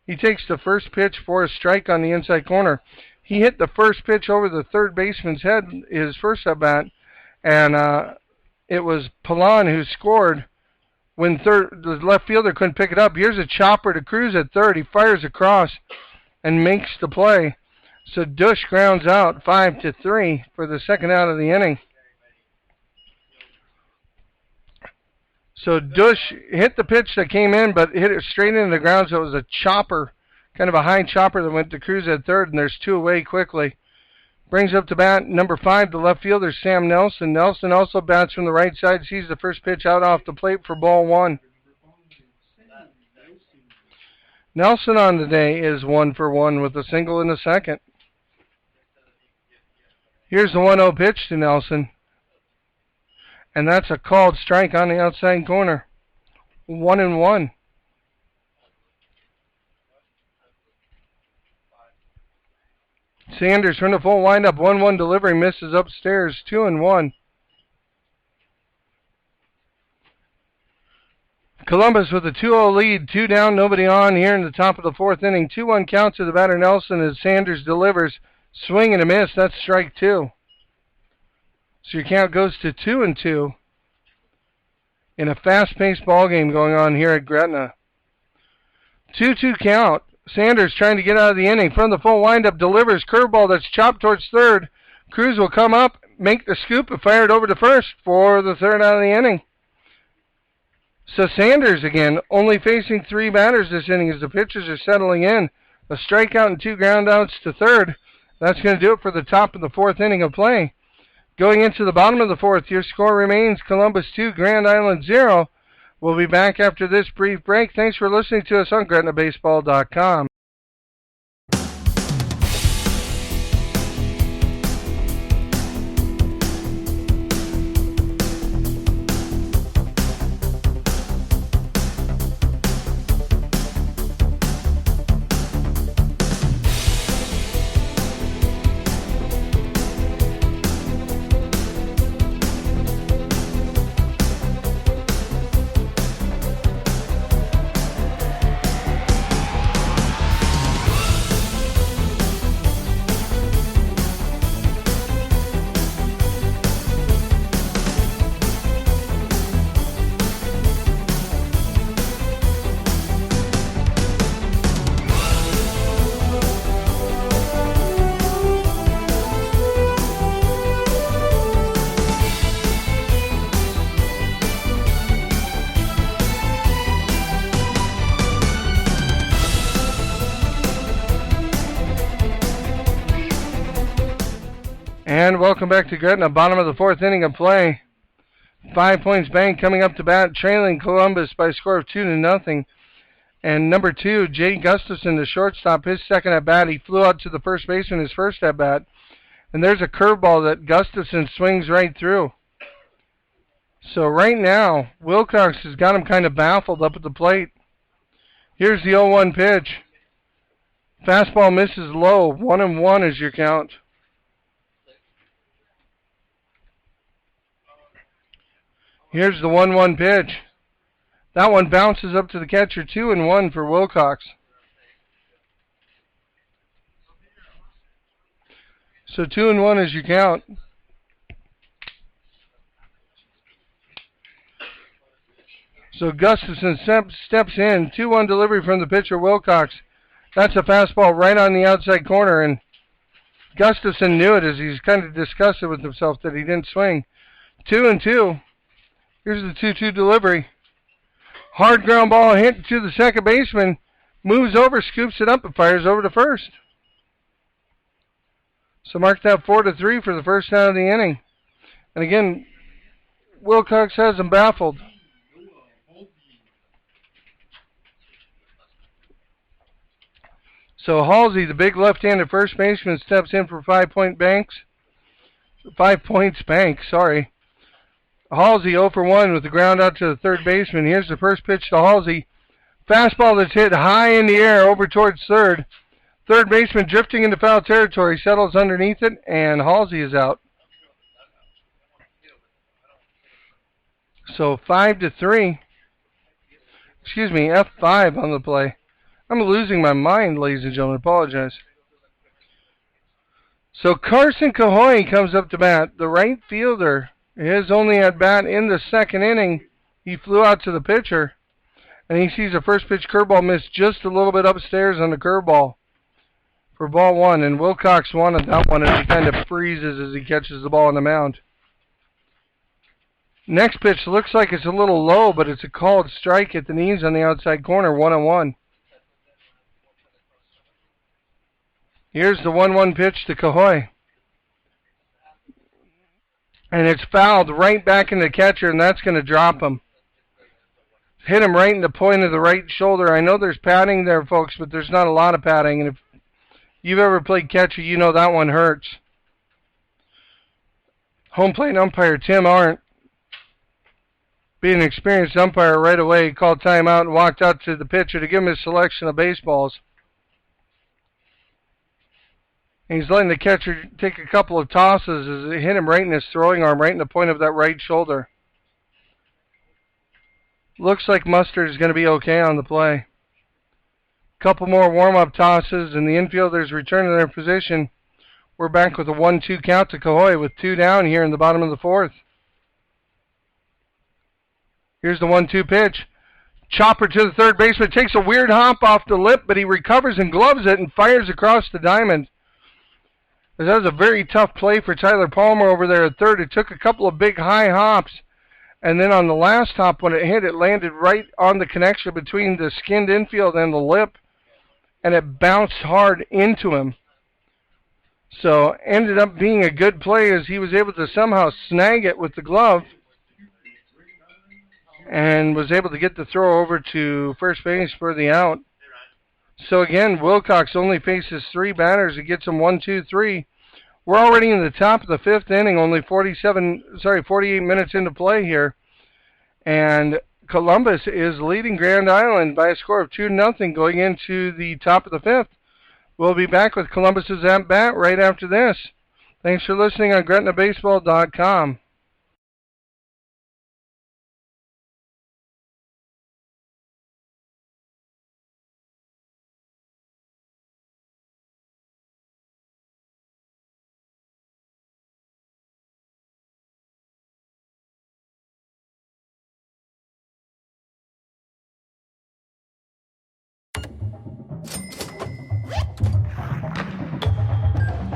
He takes the first pitch for a strike on the inside corner. He hit the first pitch over the third baseman's head, his first at-bat, and it was Palan who scored when the left fielder couldn't pick it up. Here's a chopper to Cruz at third. He fires across and makes the play. So Dush grounds out 5-3 for the second out of the inning. So Dush hit the pitch that came in, but hit it straight into the ground, so it was a chopper, kind of a high chopper that went to Cruz at third, and there's 2 away quickly. Brings up to bat number 5, the left fielder, Sam Nelson. Nelson also bats from the right side, sees the first pitch out off the plate for ball 1. Nelson on the day is 1 for 1 with a single in the second. Here's the 1-0 pitch to Nelson. And that's a called strike on the outside corner. 1-1. Sanders from the full windup. 1-1 delivery. Misses upstairs. 2-1. Columbus with a 2-0 lead. 2 down, nobody on here in the top of the 4th inning. 2-1 count to the batter Nelson as Sanders delivers. Swing and a miss. That's strike 2. So your count goes to 2-2 in a fast-paced ball game going on here at Gretna. 2-2 count. Sanders trying to get out of the inning. From the full windup, delivers curveball that's chopped towards third. Cruz will come up, make the scoop, and fire it over to first for the third out of the inning. So Sanders again, only facing 3 batters this inning as the pitchers are settling in. A strikeout and 2 groundouts to third. That's going to do it for the top of the 4th inning of play. Going into the bottom of the 4th, your score remains Columbus 2, Grand Island 0. We'll be back after this brief break. Thanks for listening to us on GretnaBaseball.com. And welcome back to Gretna, bottom of the 4th inning of play. 5 points banked coming up to bat, trailing Columbus by a score of 2-0. And number 2, Jay Gustafson, the shortstop, his second at bat. He flew out to the first baseman his first at bat. And there's a curveball that Gustafson swings right through. So right now, Wilcox has got him kind of baffled up at the plate. Here's the 0-1 pitch. Fastball misses low. 1-1 is your count. Here's the 1-1 pitch. That one bounces up to the catcher. 2-1 for Wilcox. So 2-1 is your count. So Gustafson steps in. 2-1 delivery from the pitcher, Wilcox. That's a fastball right on the outside corner, and Gustafson knew it as he's kind of disgusted with himself that he didn't swing. 2-2. Here's the 2-2 delivery. Hard ground ball hit to the second baseman. Moves over, scoops it up, and fires over to first. So mark that 4-3 for the first out of the inning. And again, Wilcox has them baffled. So Halsey, the big left-handed first baseman, steps in for 5 Points Bank, sorry. Halsey 0 for 1 with the ground out to the third baseman. Here's the first pitch to Halsey. Fastball that's hit high in the air over towards third. Third baseman drifting into foul territory, settles underneath it, and Halsey is out. So 5-3. Excuse me, F5 on the play. I'm losing my mind, ladies and gentlemen. Apologize. So Carson Cahoy comes up to bat, the right fielder. His only at bat in the second inning. He flew out to the pitcher, and he sees a first pitch curveball miss just a little bit upstairs on the curveball for ball one. And Wilcox wanted that one as he kind of freezes as he catches the ball on the mound. Next pitch looks like it's a little low, but it's a called strike at the knees on the outside corner, 1-1. Here's the 1-1 pitch to Cahoy. And it's fouled right back in the catcher, and that's going to drop him. Hit him right in the point of the right shoulder. I know there's padding there, folks, but there's not a lot of padding. And if you've ever played catcher, you know that one hurts. Home plate umpire Tim Arndt, being an experienced umpire right away, called timeout and walked out to the pitcher to give him his selection of baseballs. He's letting the catcher take a couple of tosses as it hit him right in his throwing arm, right in the point of that right shoulder. Looks like Mustard is going to be okay on the play. Couple more warm-up tosses, and the infielders return to their position. We're back with a 1-2 count to Cahoy with 2 down here in the bottom of the fourth. Here's the 1-2 pitch. Chopper to the third baseman, takes a weird hop off the lip, but he recovers and gloves it and fires across the diamond. That was a very tough play for Tyler Palmer over there at third. It took a couple of big high hops, and then on the last hop when it hit, it landed right on the connection between the skinned infield and the lip, and it bounced hard into him. So ended up being a good play as he was able to somehow snag it with the glove and was able to get the throw over to first base for the out. So again, Wilcox only faces 3 batters. It gets him 1, 2, 3. We're already in the top of the 5th inning, only 48 minutes into play here. And Columbus is leading Grand Island by a score of 2-0 going into the top of the 5th. We'll be back with Columbus's at-bat right after this. Thanks for listening on GretnaBaseball.com.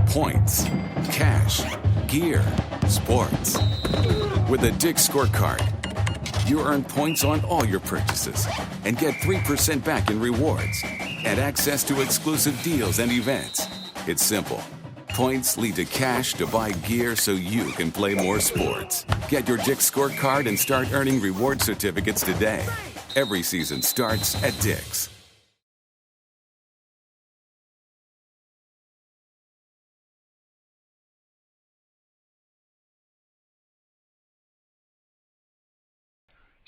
Points, cash, gear, sports. With a Dick's Scorecard, you earn points on all your purchases and get 3% back in rewards and access to exclusive deals and events. It's simple. Points lead to cash to buy gear so you can play more sports. Get your Dick's Scorecard and start earning reward certificates today. Every season starts at Dick's.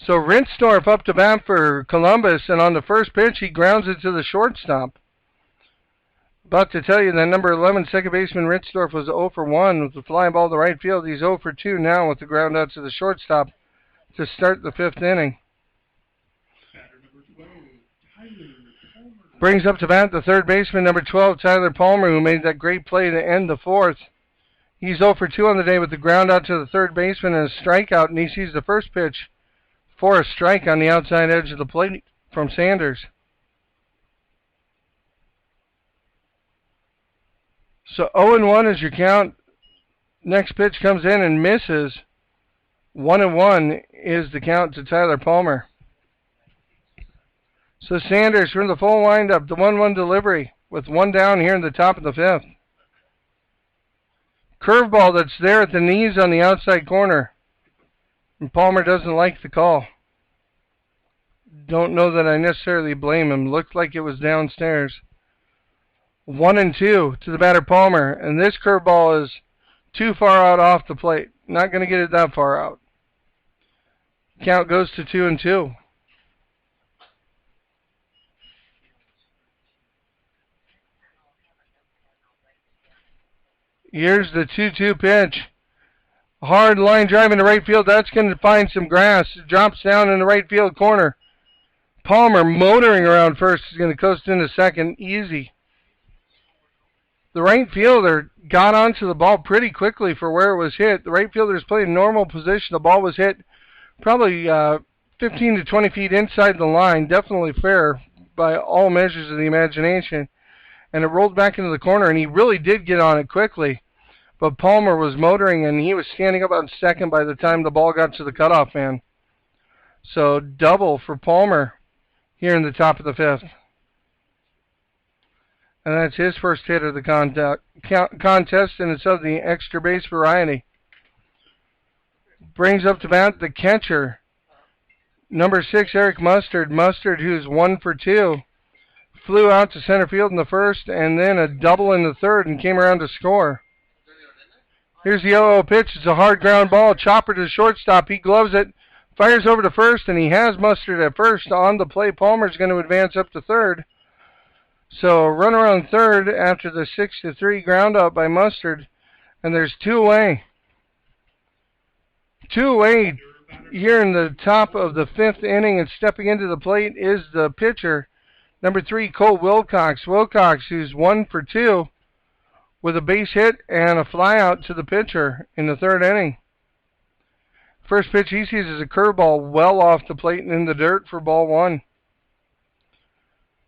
So Rinsdorf up to bat for Columbus, and on the first pitch, he grounds it to the shortstop. About to tell you that number 11 second baseman Rinsdorf was 0 for 1 with the fly ball to right field. He's 0 for 2 now with the ground out to the shortstop to start the 5th inning. Brings up to bat the third baseman, number 12, Tyler Palmer, who made that great play to end the 4th. He's 0 for 2 on the day with the ground out to the third baseman and a strikeout, and he sees the first pitch for a strike on the outside edge of the plate from Sanders. So 0-1 is your count. Next pitch comes in and misses. 1-1 is the count to Tyler Palmer. So Sanders from the full windup, the 1-1 delivery with 1 down here in the top of the 5th. Curveball that's there at the knees on the outside corner. And Palmer doesn't like the call. Don't know that I necessarily blame him. Looked like it was downstairs. 1-2 to the batter Palmer. And this curveball is too far out off the plate. Not going to get it that far out. Count goes to 2-2. Here's the 2-2 pitch. Hard line drive into right field. That's going to find some grass. It drops down in the right field corner. Palmer motoring around first is going to coast into second. Easy. The right fielder got onto the ball pretty quickly for where it was hit. The right fielder's played in normal position. The ball was hit probably 15 to 20 feet inside the line. Definitely fair by all measures of the imagination. And it rolled back into the corner, and he really did get on it quickly. But Palmer was motoring, and he was standing up on second by the time the ball got to the cutoff man. So double for Palmer here in the top of the fifth. And that's his first hit of the contest, and it's of the extra base variety. Brings up to bat the catcher, number 6, Eric Mustard. Mustard, who's 1 for 2. Flew out to center field in the first, and then a double in the third, and came around to score. Here's the 0-0 pitch. It's a hard ground ball. Chopper to shortstop. He gloves it, fires over to first, and he has Mustard at first. On the play, Palmer's going to advance up to third. So run around third after the 6-3 ground out by Mustard, and there's 2 away. 2 away here in the top of the 5th inning, and stepping into the plate is the pitcher, number 3, Cole Wilcox. Wilcox, who's 1 for 2 with a base hit and a flyout to the pitcher in the 3rd inning. First pitch he sees is a curveball well off the plate and in the dirt for ball 1.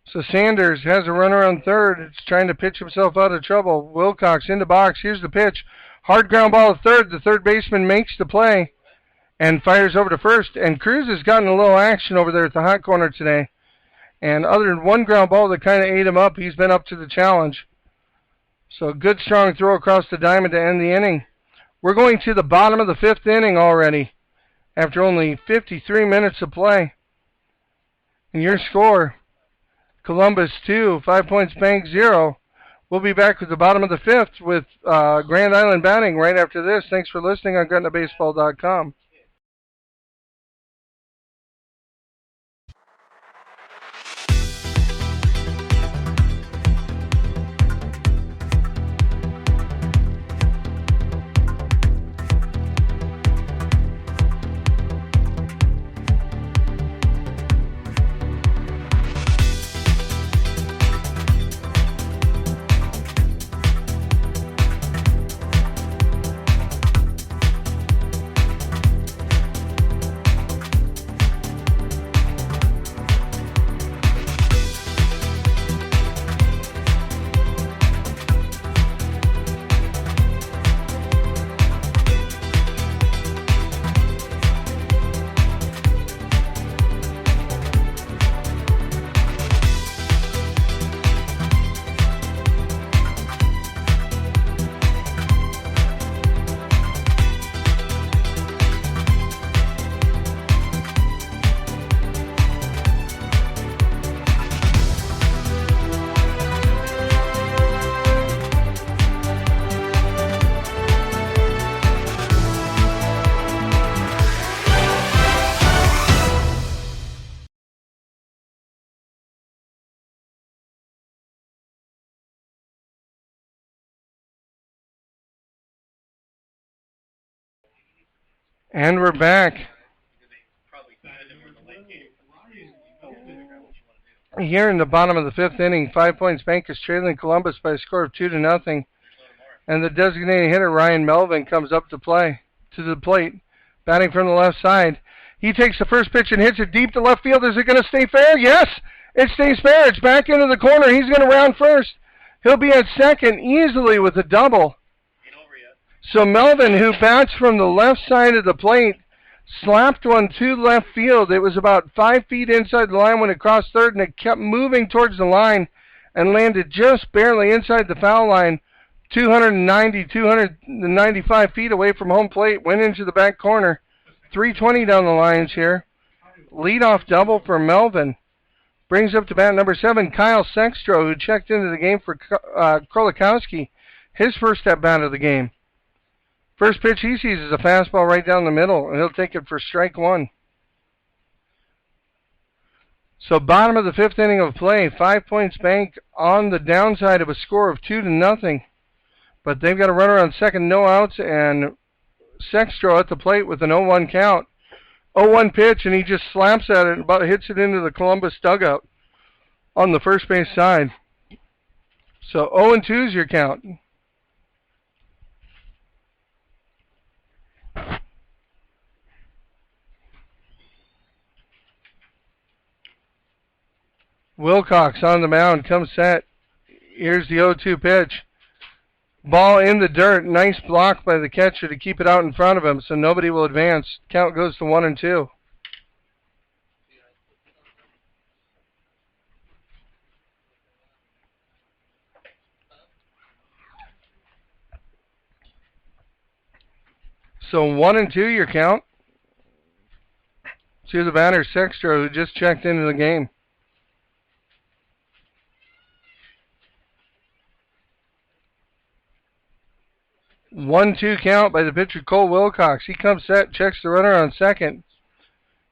So Sanders has a runner on third. It's trying to pitch himself out of trouble. Wilcox in the box. Here's the pitch. Hard ground ball to third. The third baseman makes the play and fires over to first. And Cruz has gotten a little action over there at the hot corner today. And other than one ground ball that kind of ate him up, he's been up to the challenge. So good strong throw across the diamond to end the inning. We're going to the bottom of the 5th inning already after only 53 minutes of play. And your score, Columbus 2, 5 Points Bank 0. We'll be back with the bottom of the 5th with Grand Island batting right after this. Thanks for listening on GretnaBaseball.com. And we're back. Here in the bottom of the 5th inning, 5 Points Bank is trailing Columbus by a score of 2-0. And the designated hitter, Ryan Melvin, comes up to the plate, batting from the left side. He takes the first pitch and hits it deep to left field. Is it going to stay fair? Yes, it stays fair. It's back into the corner. He's going to round first. He'll be at second easily with a double. So Melvin, who bats from the left side of the plate, slapped one to left field. It was about 5 feet inside the line when it crossed third, and it kept moving towards the line and landed just barely inside the foul line 295 feet away from home plate. Went into the back corner. 320 down the lines here. Leadoff double for Melvin. Brings up to bat number 7, Kyle Sextro, who checked into the game for Krolikowski. His first at bat of the game. First pitch he sees is a fastball right down the middle, and he'll take it for strike 1. So bottom of the 5th inning of play, 5 Points Bank on the downside of a score of 2-0. But they've got a runner on second, no outs, and Sextro at the plate with an 0-1 count. 0-1 pitch, and he just slaps at it and about hits it into the Columbus dugout on the first base side. So 0-2 is your count. Wilcox on the mound, comes set. Here's the 0-2 pitch. Ball in the dirt. Nice block by the catcher to keep it out in front of him so nobody will advance. Count goes to 1-2. So 1-2 your count. To the batter, Sextro, who just checked into the game. One-two count by the pitcher, Cole Wilcox. He comes set, checks the runner on second.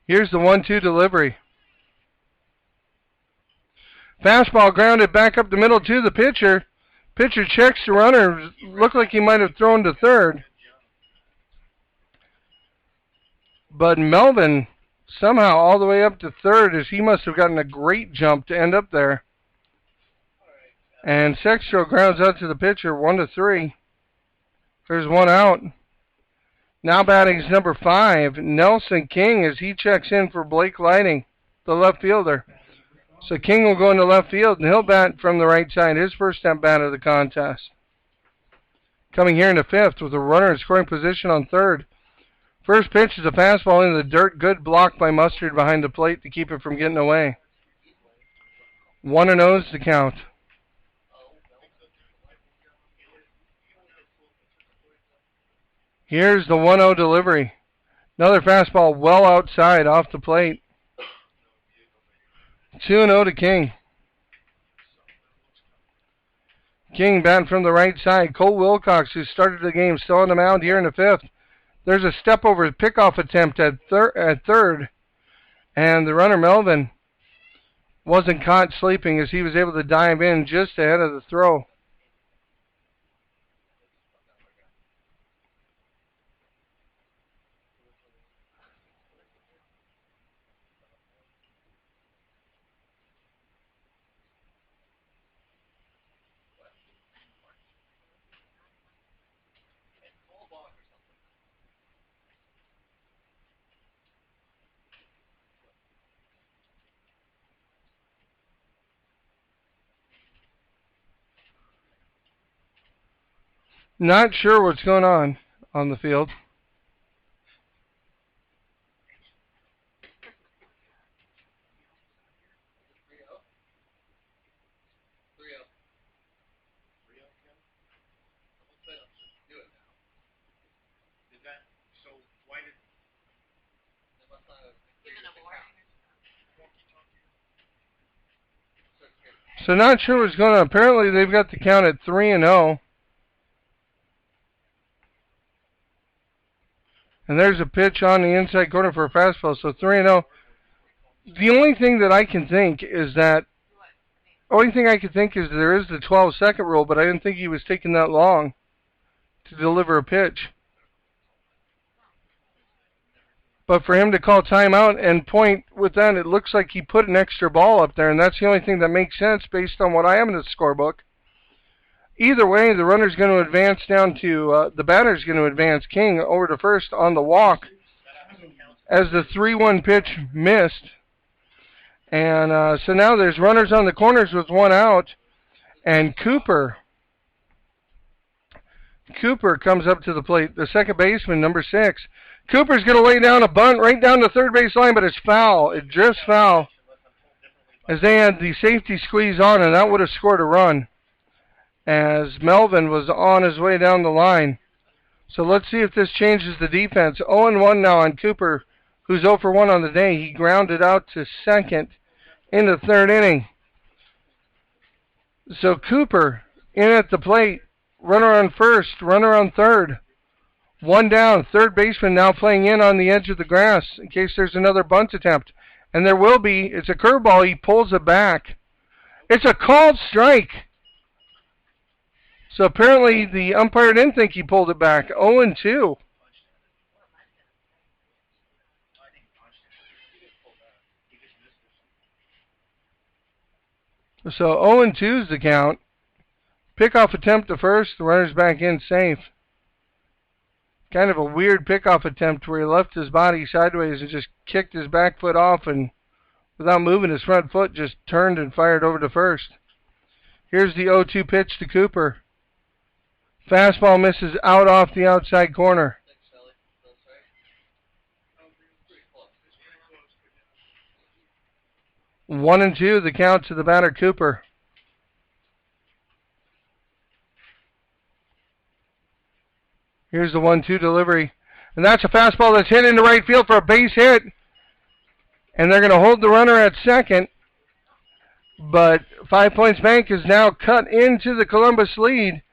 Here's the 1-2 delivery. Fastball grounded back up the middle to the pitcher. Pitcher checks the runner. Looked like he might have thrown to third. But Melvin somehow all the way up to third, as he must have gotten a great jump to end up there. And Sextro grounds out to the pitcher, 1-3. There's one out. Now batting is number 5, Nelson King, as he checks in for Blake Lighting, the left fielder. So King will go into left field, and he'll bat from the right side, his first at bat of the contest. Coming here in the 5th with a runner in scoring position on third. First pitch is a fastball into the dirt. Good block by Mustard behind the plate to keep it from getting away. 1-0 is the count. Here's the 1-0 delivery. Another fastball well outside off the plate. 2-0 to King. King batting from the right side. Cole Wilcox, who started the game, still on the mound here in the 5th. There's a step over pickoff attempt at third. And the runner, Melvin, wasn't caught sleeping as he was able to dive in just ahead of the throw. Not sure what's going on the field. So not sure what's going on. Apparently they've got the count at 3-0. And there's a pitch on the inside corner for a fastball. So 3-0. The only thing that I can think is there is the 12-second rule, but I didn't think he was taking that long to deliver a pitch. But for him to call timeout and point with that, it looks like he put an extra ball up there, and that's the only thing that makes sense based on what I have in the scorebook. Either way, the runner's going to advance down to, the batter's going to advance King over to first on the walk as the 3-1 pitch missed. And so now there's runners on the corners with one out, and Cooper comes up to the plate, the second baseman, number 6. Cooper's going to lay down a bunt right down the third base line, but it's foul. It drifts foul as they had the safety squeeze on, and that would have scored a run. as Melvin was on his way down the line. So let's see if this changes the defense. 0-1 now on Cooper, who's 0 for 1 on the day. He grounded out to second in the third inning. So Cooper in at the plate. Runner on first, runner on third. One down. Third baseman now playing in on the edge of the grass in case there's another bunt attempt. And there will be. It's a curveball. He pulls it back. It's a called strike. So apparently the umpire didn't think he pulled it back. 0-2. So 0-2 is the count. Pickoff attempt to first. The runner's back in safe. Kind of a weird pickoff attempt where he left his body sideways and just kicked his back foot off and without moving his front foot just turned and fired over to first. Here's the 0-2 pitch to Cooper. Fastball misses out off the outside corner. 1-2 the count to the batter Cooper. Here's the 1-2 delivery. And that's a fastball that's hit into right field for a base hit. And they're going to hold the runner at second. But 5 Points Bank is now cut into the Columbus lead.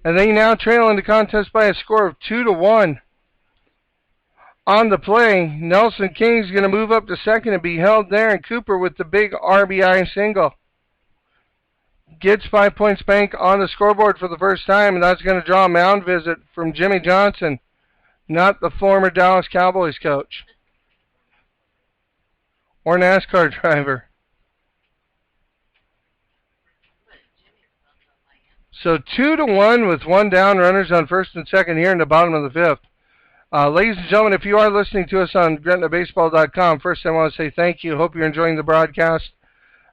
And they now trail in the contest by a score of 2-1. On the play, Nelson King's going to move up to second and be held there. And Cooper with the big RBI single gets 5 Points Bank on the scoreboard for the first time, and that's going to draw a mound visit from Jimmy Johnson, not the former Dallas Cowboys coach or NASCAR driver. So 2-1 with one down, runners on first and second here in the bottom of the fifth. Ladies and gentlemen, if you are listening to us on GretnaBaseball.com, first I want to say thank you. Hope you're enjoying the broadcast.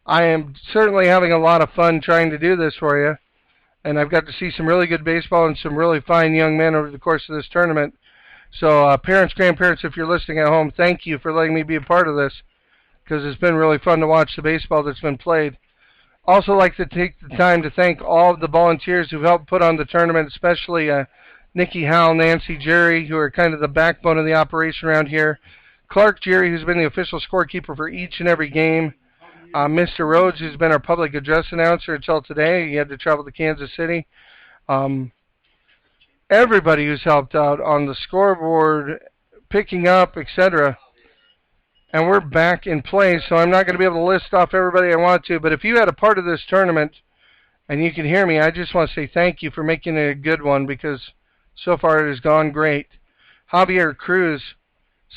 I am certainly having a lot of fun trying to do this for you, and I've got to see some really good baseball and some really fine young men over the course of this tournament. So parents, grandparents, if you're listening at home, thank you for letting me be a part of this because it's been really fun to watch the baseball that's been played. Also like to take the time to thank all of the volunteers who helped put on the tournament, especially Nikki Howell, Nancy, Jerry, who are kind of the backbone of the operation around here. Clark Jerry, who's been the official scorekeeper for each and every game. Mr. Rhodes, who's been our public address announcer until today. He had to travel to Kansas City. Everybody who's helped out on the scoreboard, picking up, etc. And we're back in play, so I'm not going to be able to list off everybody I want to, but if you had a part of this tournament and you can hear me, I just want to say thank you for making it a good one because so far it has gone great. Javier Cruz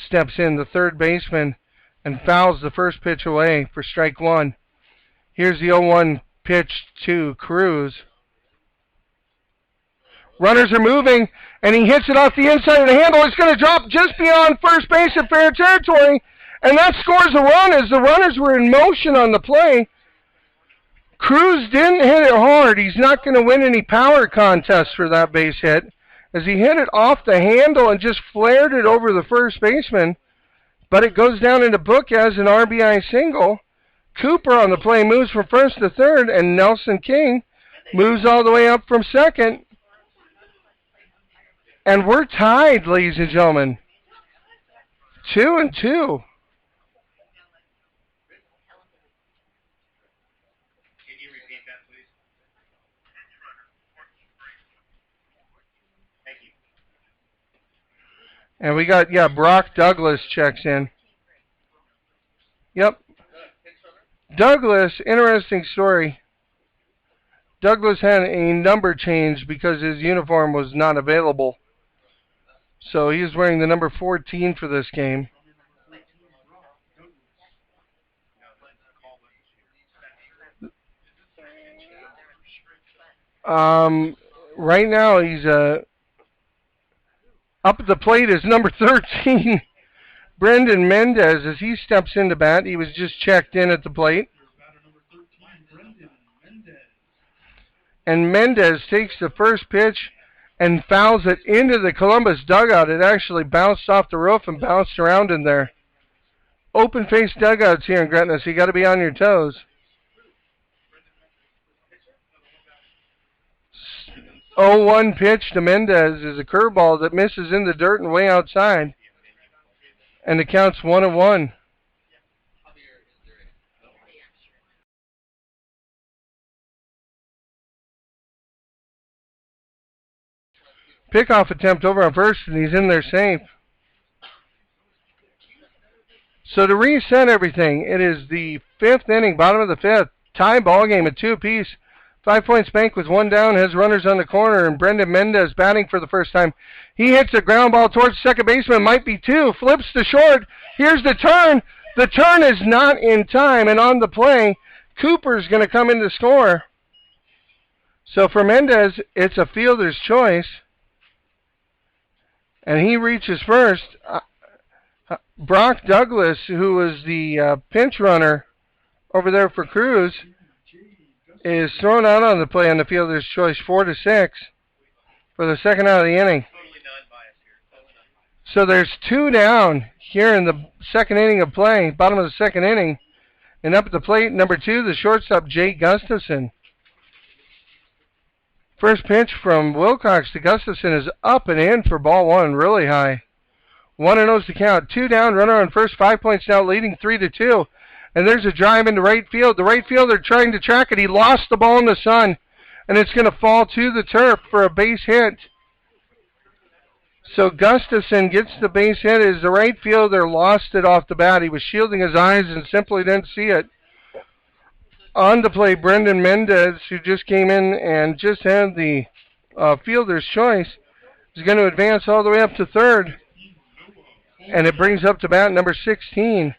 steps in, the third baseman, and fouls the first pitch away for strike one. Here's the 0-1 pitch to Cruz. Runners are moving, and he hits it off the inside of the handle. It's going to drop just beyond first base in fair territory, and that scores a run as the runners were in motion on the play. Cruz didn't hit it hard. He's not going to win any power contests for that base hit, as he hit it off the handle and just flared it over the first baseman. But it goes down in the book as an RBI single. Cooper on the play moves from first to third, and Nelson King moves all the way up from second. And we're tied, ladies and gentlemen. 2-2. Can you repeat that, please? Thank you. And we got, Brock Douglas checks in. Yep. Douglas, interesting story. Douglas had a number change because his uniform was not available. So he was wearing the number 14 for this game. Right now he's up at the plate is number 13, Brendan Mendez, as he steps into bat. He was just checked in at the plate. And Mendez takes the first pitch and fouls it into the Columbus dugout. It actually bounced off the roof and bounced around in there. Open-faced dugouts here in Gretna, so you got to be on your toes. 0-1 pitch to Mendez is a curveball that misses in the dirt and way outside. And the count's 1-1. Pickoff attempt over on first, and he's in there safe. So to reset everything, it is the 5th inning, bottom of the 5th. Tie ball game at 2 apiece. 5 Points Bank with 1 down, has runners on the corner, and Brendan Mendez batting for the first time. He hits a ground ball towards second baseman, might be 2, flips to short. Here's the turn. The turn is not in time, and on the play, Cooper's going to come in to score. So for Mendez, it's a fielder's choice. And he reaches first. Brock Douglas, who was the pinch runner over there for Cruz, is thrown out on the play on the fielder's choice, 4-6 for the second out of the inning. So there's 2 down here in the second inning of play, bottom of the second inning. And up at the plate, number 2, the shortstop, Jay Gustafson. First pitch from Wilcox to Gustafson is up and in for ball 1, really high. 1-0's the count. 2 down, runner on first, 5 points now, leading 3-2. And there's a drive into right field. The right fielder trying to track it. He lost the ball in the sun, and it's going to fall to the turf for a base hit. So Gustafson gets the base hit as the right fielder lost it off the bat. He was shielding his eyes and simply didn't see it. On to play, Brendan Mendez, who just came in and just had the fielder's choice, is going to advance all the way up to third. And it brings up to bat number 16,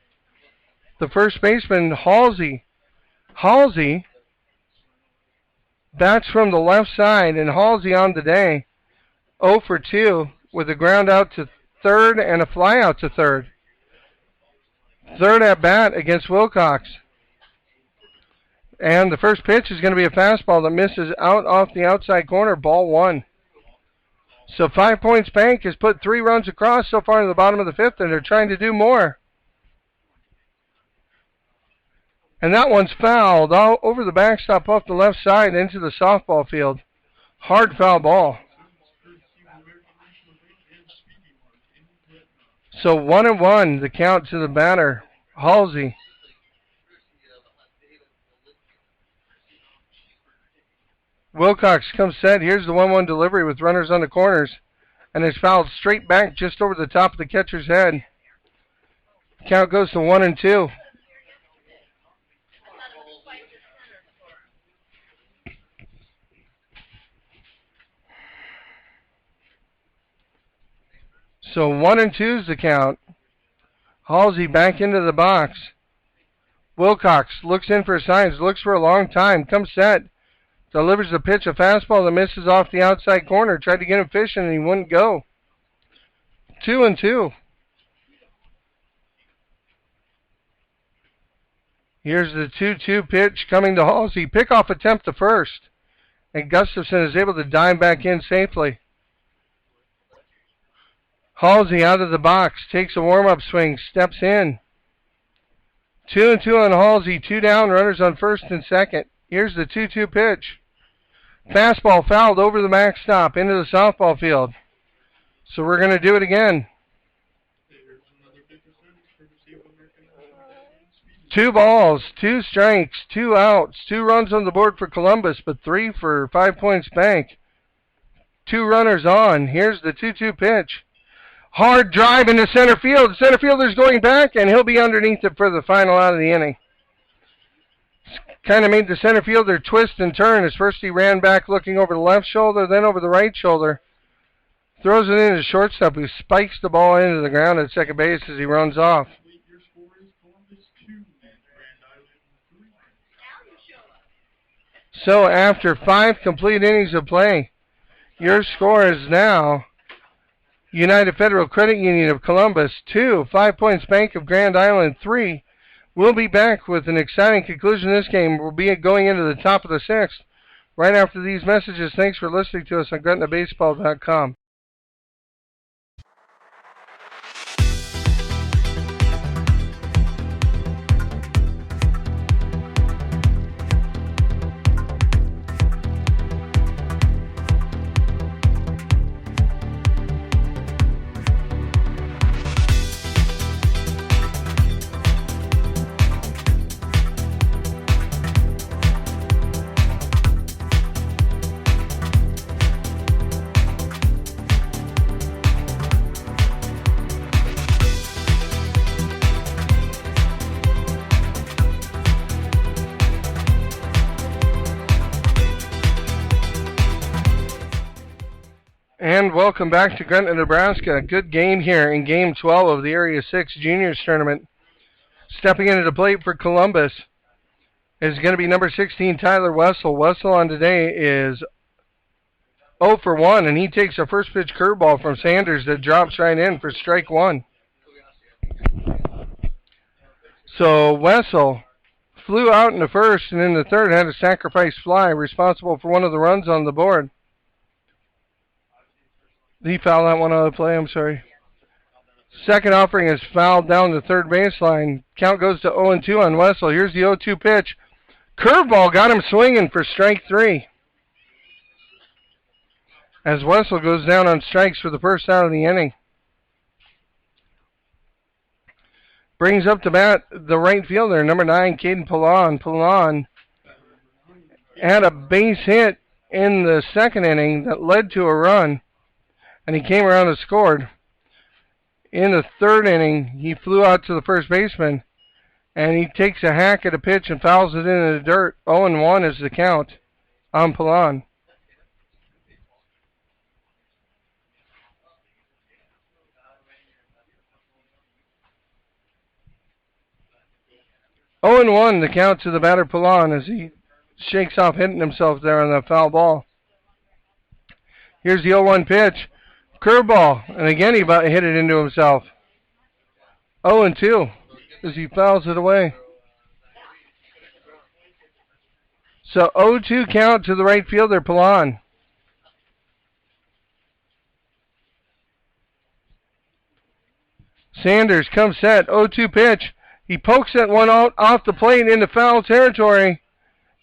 the first baseman, Halsey. Halsey bats from the left side, and Halsey on the day, 0 for 2, with a ground out to third and a fly out to third. Third at bat against Wilcox. And the first pitch is going to be a fastball that misses out off the outside corner, ball 1. So 5 Points Bank has put 3 runs across so far in the bottom of the 5th, and they're trying to do more. And that one's fouled all over the backstop off the left side into the softball field. Hard foul ball. So 1-1, the count to the batter, Halsey. Wilcox comes set. Here's the 1-1 delivery with runners on the corners. And it's fouled straight back just over the top of the catcher's head. Count goes to 1-2. So 1-2 is the count. Halsey back into the box. Wilcox looks in for signs, looks for a long time, comes set. Delivers the pitch, a fastball that misses off the outside corner. Tried to get him fishing, and he wouldn't go. 2-2. Here's the 2-2 pitch coming to Halsey. Pickoff attempt to first. And Gustafson is able to dive back in safely. Halsey out of the box. Takes a warm-up swing. Steps in. 2-2 on Halsey. 2 down. Runners on first and second. Here's the 2-2 pitch. Fastball fouled over the backstop into the softball field. So we're going to do it again. 2 balls, 2 strikes, 2 outs, 2 runs on the board for Columbus, but 3 for 5 Points Bank. 2 runners on. Here's the 2-2 pitch. Hard drive into center field. The center fielder's going back, and he'll be underneath it for the final out of the inning. Kind of made the center fielder twist and turn as first he ran back looking over the left shoulder, then over the right shoulder. Throws it into shortstop, who spikes the ball into the ground at second base as he runs off. So after 5 complete innings of play, your score is now United Federal Credit Union of Columbus 2, 5 Points Bank of Grand Island 3. We'll be back with an exciting conclusion to this game. We'll be going into the top of the 6th right after these messages. Thanks for listening to us on GretnaBaseball.com. and welcome back to Gretna, Nebraska. Good game here in Game 12 of the Area 6 Juniors Tournament. Stepping into the plate for Columbus is going to be number 16, Tyler Wessel. Wessel on today is 0 for 1, and he takes a first pitch curveball from Sanders that drops right in for strike one. So Wessel flew out in the first, and in the third had a sacrifice fly responsible for one of the runs on the board. Did he foul that one out of the play? I'm sorry. Second offering is fouled down the third baseline. Count goes to 0-2 on Wessel. Here's the 0-2 pitch. Curveball got him swinging for strike three. As Wessel goes down on strikes for the first out of the inning. Brings up to bat the right fielder, number 9, Caden Pallon. Pallon had a base hit in the second inning that led to a run, and he came around and scored. In the third inning, he flew out to the first baseman, and he takes a hack at a pitch and fouls it into the dirt. 0-1 is the count on Pallon. Oh and 1 the count to the batter Pallon as he shakes off hitting himself there on that foul ball. Here's the 0-1 pitch. Curveball, and again he about hit it into himself. 0-2 as he fouls it away. So 0-2 count to the right fielder, Pallon. Sanders comes set, 0-2 pitch. He pokes that one out off the plate into foul territory.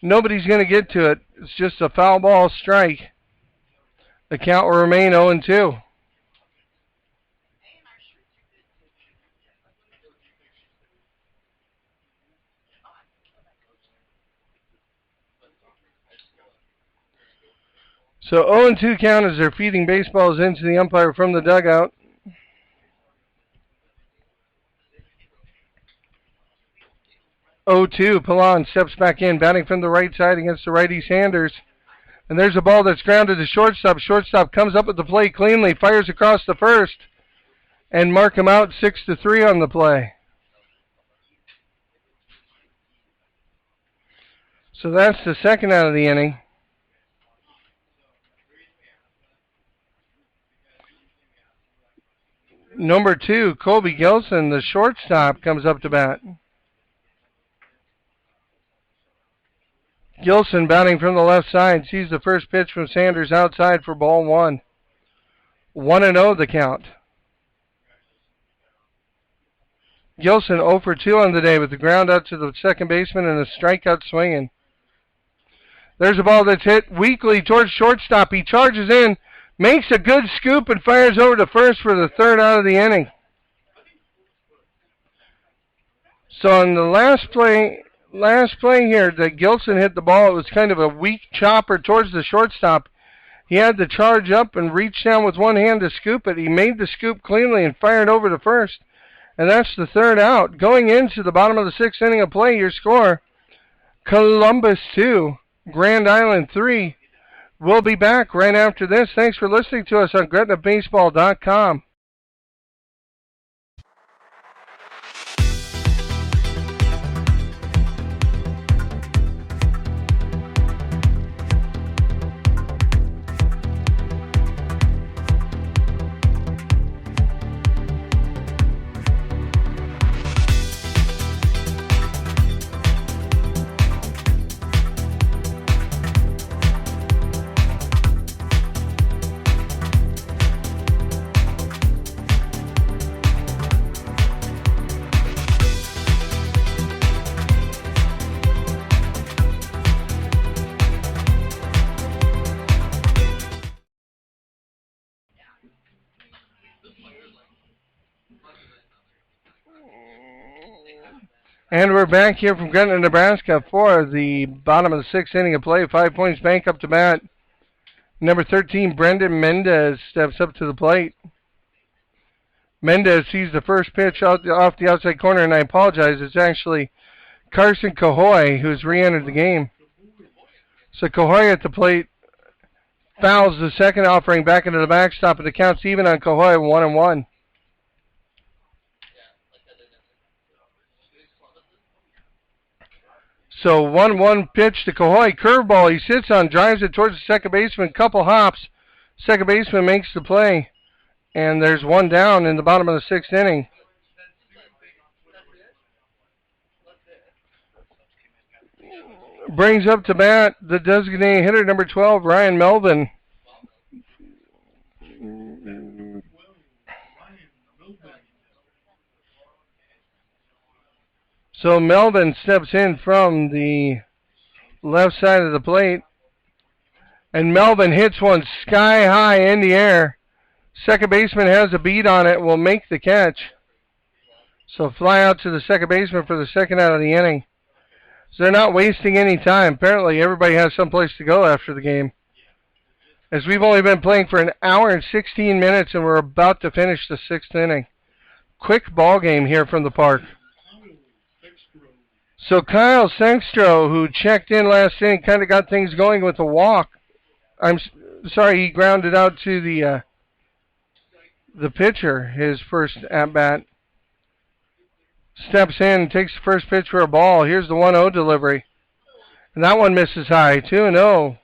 Nobody's going to get to it. It's just a foul ball strike. The count will remain 0-2. So 0-2 count as they're feeding baseballs into the umpire from the dugout. Pallon steps back in, batting from the right side against the righty Sanders. And there's a ball that's grounded to shortstop. Shortstop comes up with the play cleanly, fires across the first, and mark him out 6-3 on the play. So that's the second out of the inning. Number 2, Colby Gilson, the shortstop, comes up to bat. Gilson batting from the left side, sees the first pitch from Sanders outside for ball 1. 1-0 the count. Gilson 0 for 2 on the day with the ground out to the second baseman and a strikeout swinging. There's a ball that's hit weakly towards shortstop. He charges in, makes a good scoop, and fires over to first for the third out of the inning. So in the last play here that Gilson hit the ball, it was kind of a weak chopper towards the shortstop. He had to charge up and reach down with one hand to scoop it. He made the scoop cleanly and fired over to first. And that's the third out. Going into the bottom of the sixth inning of play, your score, Columbus 2, Grand Island 3. We'll be back right after this. Thanks for listening to us on GretnaBaseball.com. And we're back here from Gretna, Nebraska for the bottom of the sixth inning of play. 5 points bank up to bat. Number 13, Brendan Mendez steps up to the plate. Mendez sees the first pitch off the outside corner, and I apologize, it's actually Carson Cahoy who's re-entered the game. So Cahoy at the plate fouls the second offering back into the backstop, and the count's even on Cahoy, 1-1. So 1-1 pitch to Cahoy. Curveball. He sits on, drives it towards the second baseman. Couple hops. Second baseman makes the play. And there's one down in the bottom of the sixth inning. Brings up to bat the designated hitter, number 12, Ryan Melvin. So Melvin steps in from the left side of the plate. And Melvin hits one sky high in the air. Second baseman has a beat on it, will make the catch. So fly out to the second baseman for the second out of the inning. So they're not wasting any time. Apparently everybody has someplace to go after the game. As we've only been playing for an hour and 16 minutes and we're about to finish the sixth inning. Quick ball game here from the park. So Kyle Sengstro, who checked in last inning, kind of got things going with a walk. I'm sorry, he grounded out to the pitcher, his first at-bat. Steps in, takes the first pitch for a ball. Here's the 1-0 delivery. And that one misses high. 2-0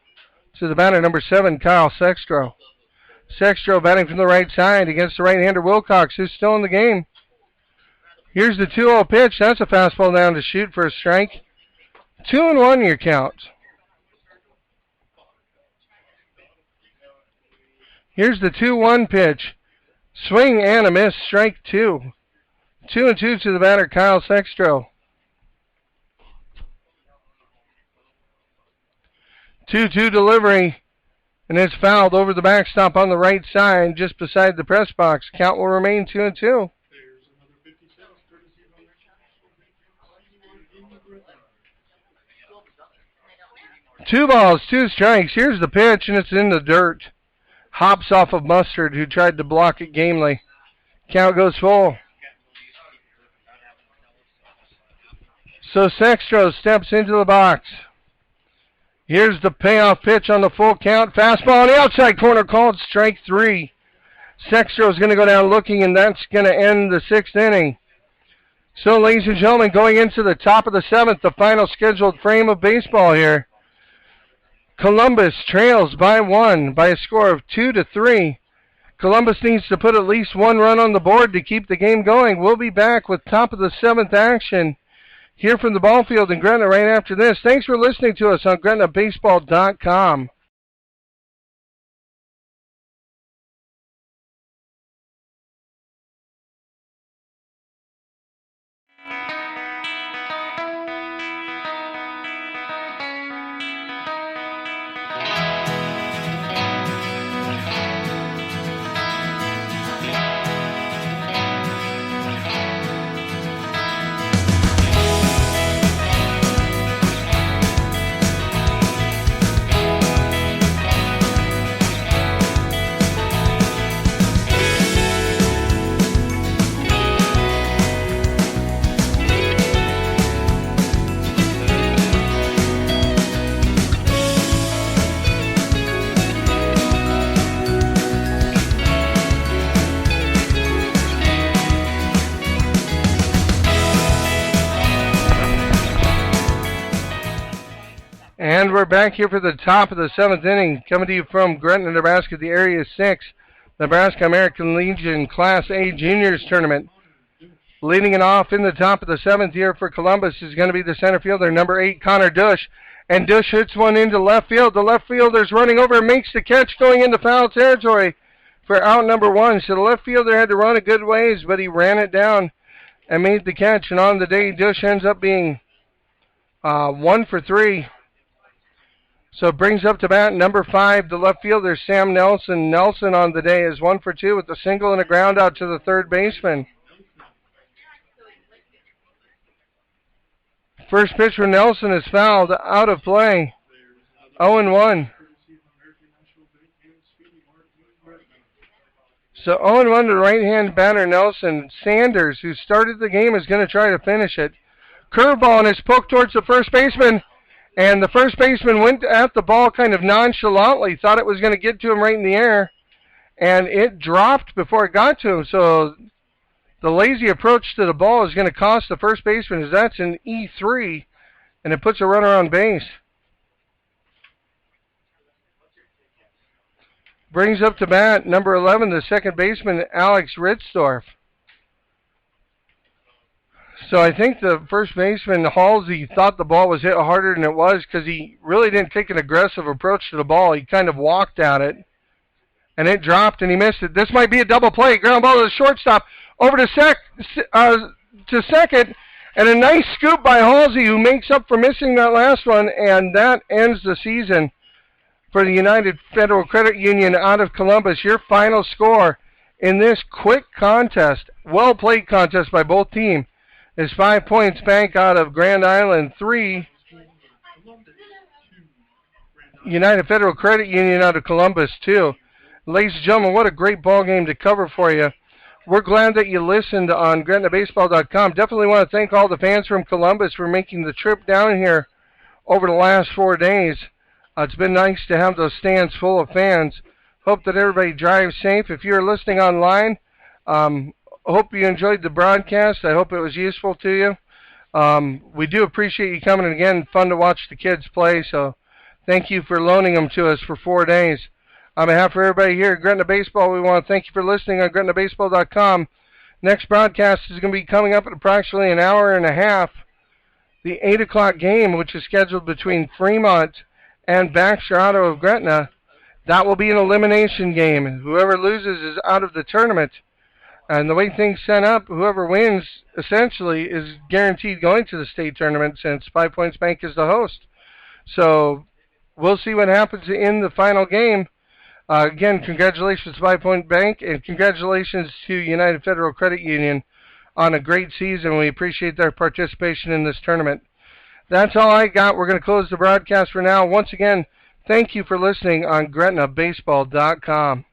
to the batter, number 7, Kyle Sengstro. Sengstro batting from the right side against the right-hander Wilcox, who's still in the game. Here's the 2-0 pitch. That's a fastball down to shoot for a strike. 2-1 your count. Here's the 2-1 pitch. Swing and a miss, strike 2. 2-2 to the batter, Kyle Sengstro. 2-2 delivery, and it's fouled over the backstop on the right side, just beside the press box. Count will remain 2-2. 2 balls, 2 strikes. Here's the pitch, and it's in the dirt. Hops off of Mustard, who tried to block it gamely. Count goes full. So Sengstro steps into the box. Here's the payoff pitch on the full count. Fastball on the outside corner, called strike 3. Sengstro is going to go down looking, and that's going to end the sixth inning. So, ladies and gentlemen, going into the top of the seventh, the final scheduled frame of baseball here. Columbus trails by 1 by a score of 2-3. Columbus needs to put at least 1 run on the board to keep the game going. We'll be back with top of the seventh action here from the ball field in Gretna right after this. Thanks for listening to us on GretnaBaseball.com. And we're back here for the top of the seventh inning, coming to you from Gretna, Nebraska, the Area 6 Nebraska American Legion Class A Juniors Tournament. Leading it off in the top of the seventh here for Columbus is going to be the center fielder, number 8, Connor Dush. And Dush hits one into left field. The left fielder's running over and makes the catch, going into foul territory for out number 1. So the left fielder had to run a good ways, but he ran it down and made the catch. And on the day, Dush ends up being 1 for 3. So it brings up to bat number 5, the left fielder, Sam Nelson. Nelson on the day is 1 for 2 with a single and a ground out to the third baseman. First pitch for Nelson is fouled, out of play. 0-1. So 0-1 to right-hand batter Nelson. Sanders, who started the game, is going to try to finish it. Curveball, and it's poked towards the first baseman. And the first baseman went at the ball kind of nonchalantly, thought it was going to get to him right in the air, and it dropped before it got to him. So the lazy approach to the ball is going to cost the first baseman, as that's an E3, and it puts a runner on base. Brings up to bat number 11, the second baseman, Alex Ritzdorf. So I think the first baseman, Halsey, thought the ball was hit harder than it was because he really didn't take an aggressive approach to the ball. He kind of walked at it, and it dropped, and he missed it. This might be a double play. Ground ball to the shortstop, over to second, and a nice scoop by Halsey, who makes up for missing that last one, and that ends the season for the United Federal Credit Union out of Columbus. Your final score in this quick contest, well-played contest by both teams, is 5 Points Bank out of Grand Island, 3 United Federal Credit Union out of Columbus, 2. Ladies and gentlemen, what a great ball game to cover for you. We're glad that you listened on GretnaBaseball.com. Definitely want to thank all the fans from Columbus for making the trip down here over the last 4 days. It's been nice to have those stands full of fans. Hope that everybody drives safe. If you're listening online, hope you enjoyed the broadcast. I hope it was useful to you. We do appreciate you coming, and again, fun to watch the kids play, so thank you for loaning them to us for 4 days. On behalf of everybody here at Gretna Baseball, we want to thank you for listening on GretnaBaseball.com. Next broadcast is going to be coming up in approximately an hour and a half. The 8 o'clock game, which is scheduled between Fremont and Baxter Auto of Gretna, that will be an elimination game. Whoever loses is out of the tournament. And the way things set up, whoever wins essentially is guaranteed going to the state tournament, since 5 Points Bank is the host. So we'll see what happens in the final game. Again, congratulations to 5 Point Bank, and congratulations to United Federal Credit Union on a great season. We appreciate their participation in this tournament. That's all I got. We're going to close the broadcast for now. Once again, thank you for listening on GretnaBaseball.com.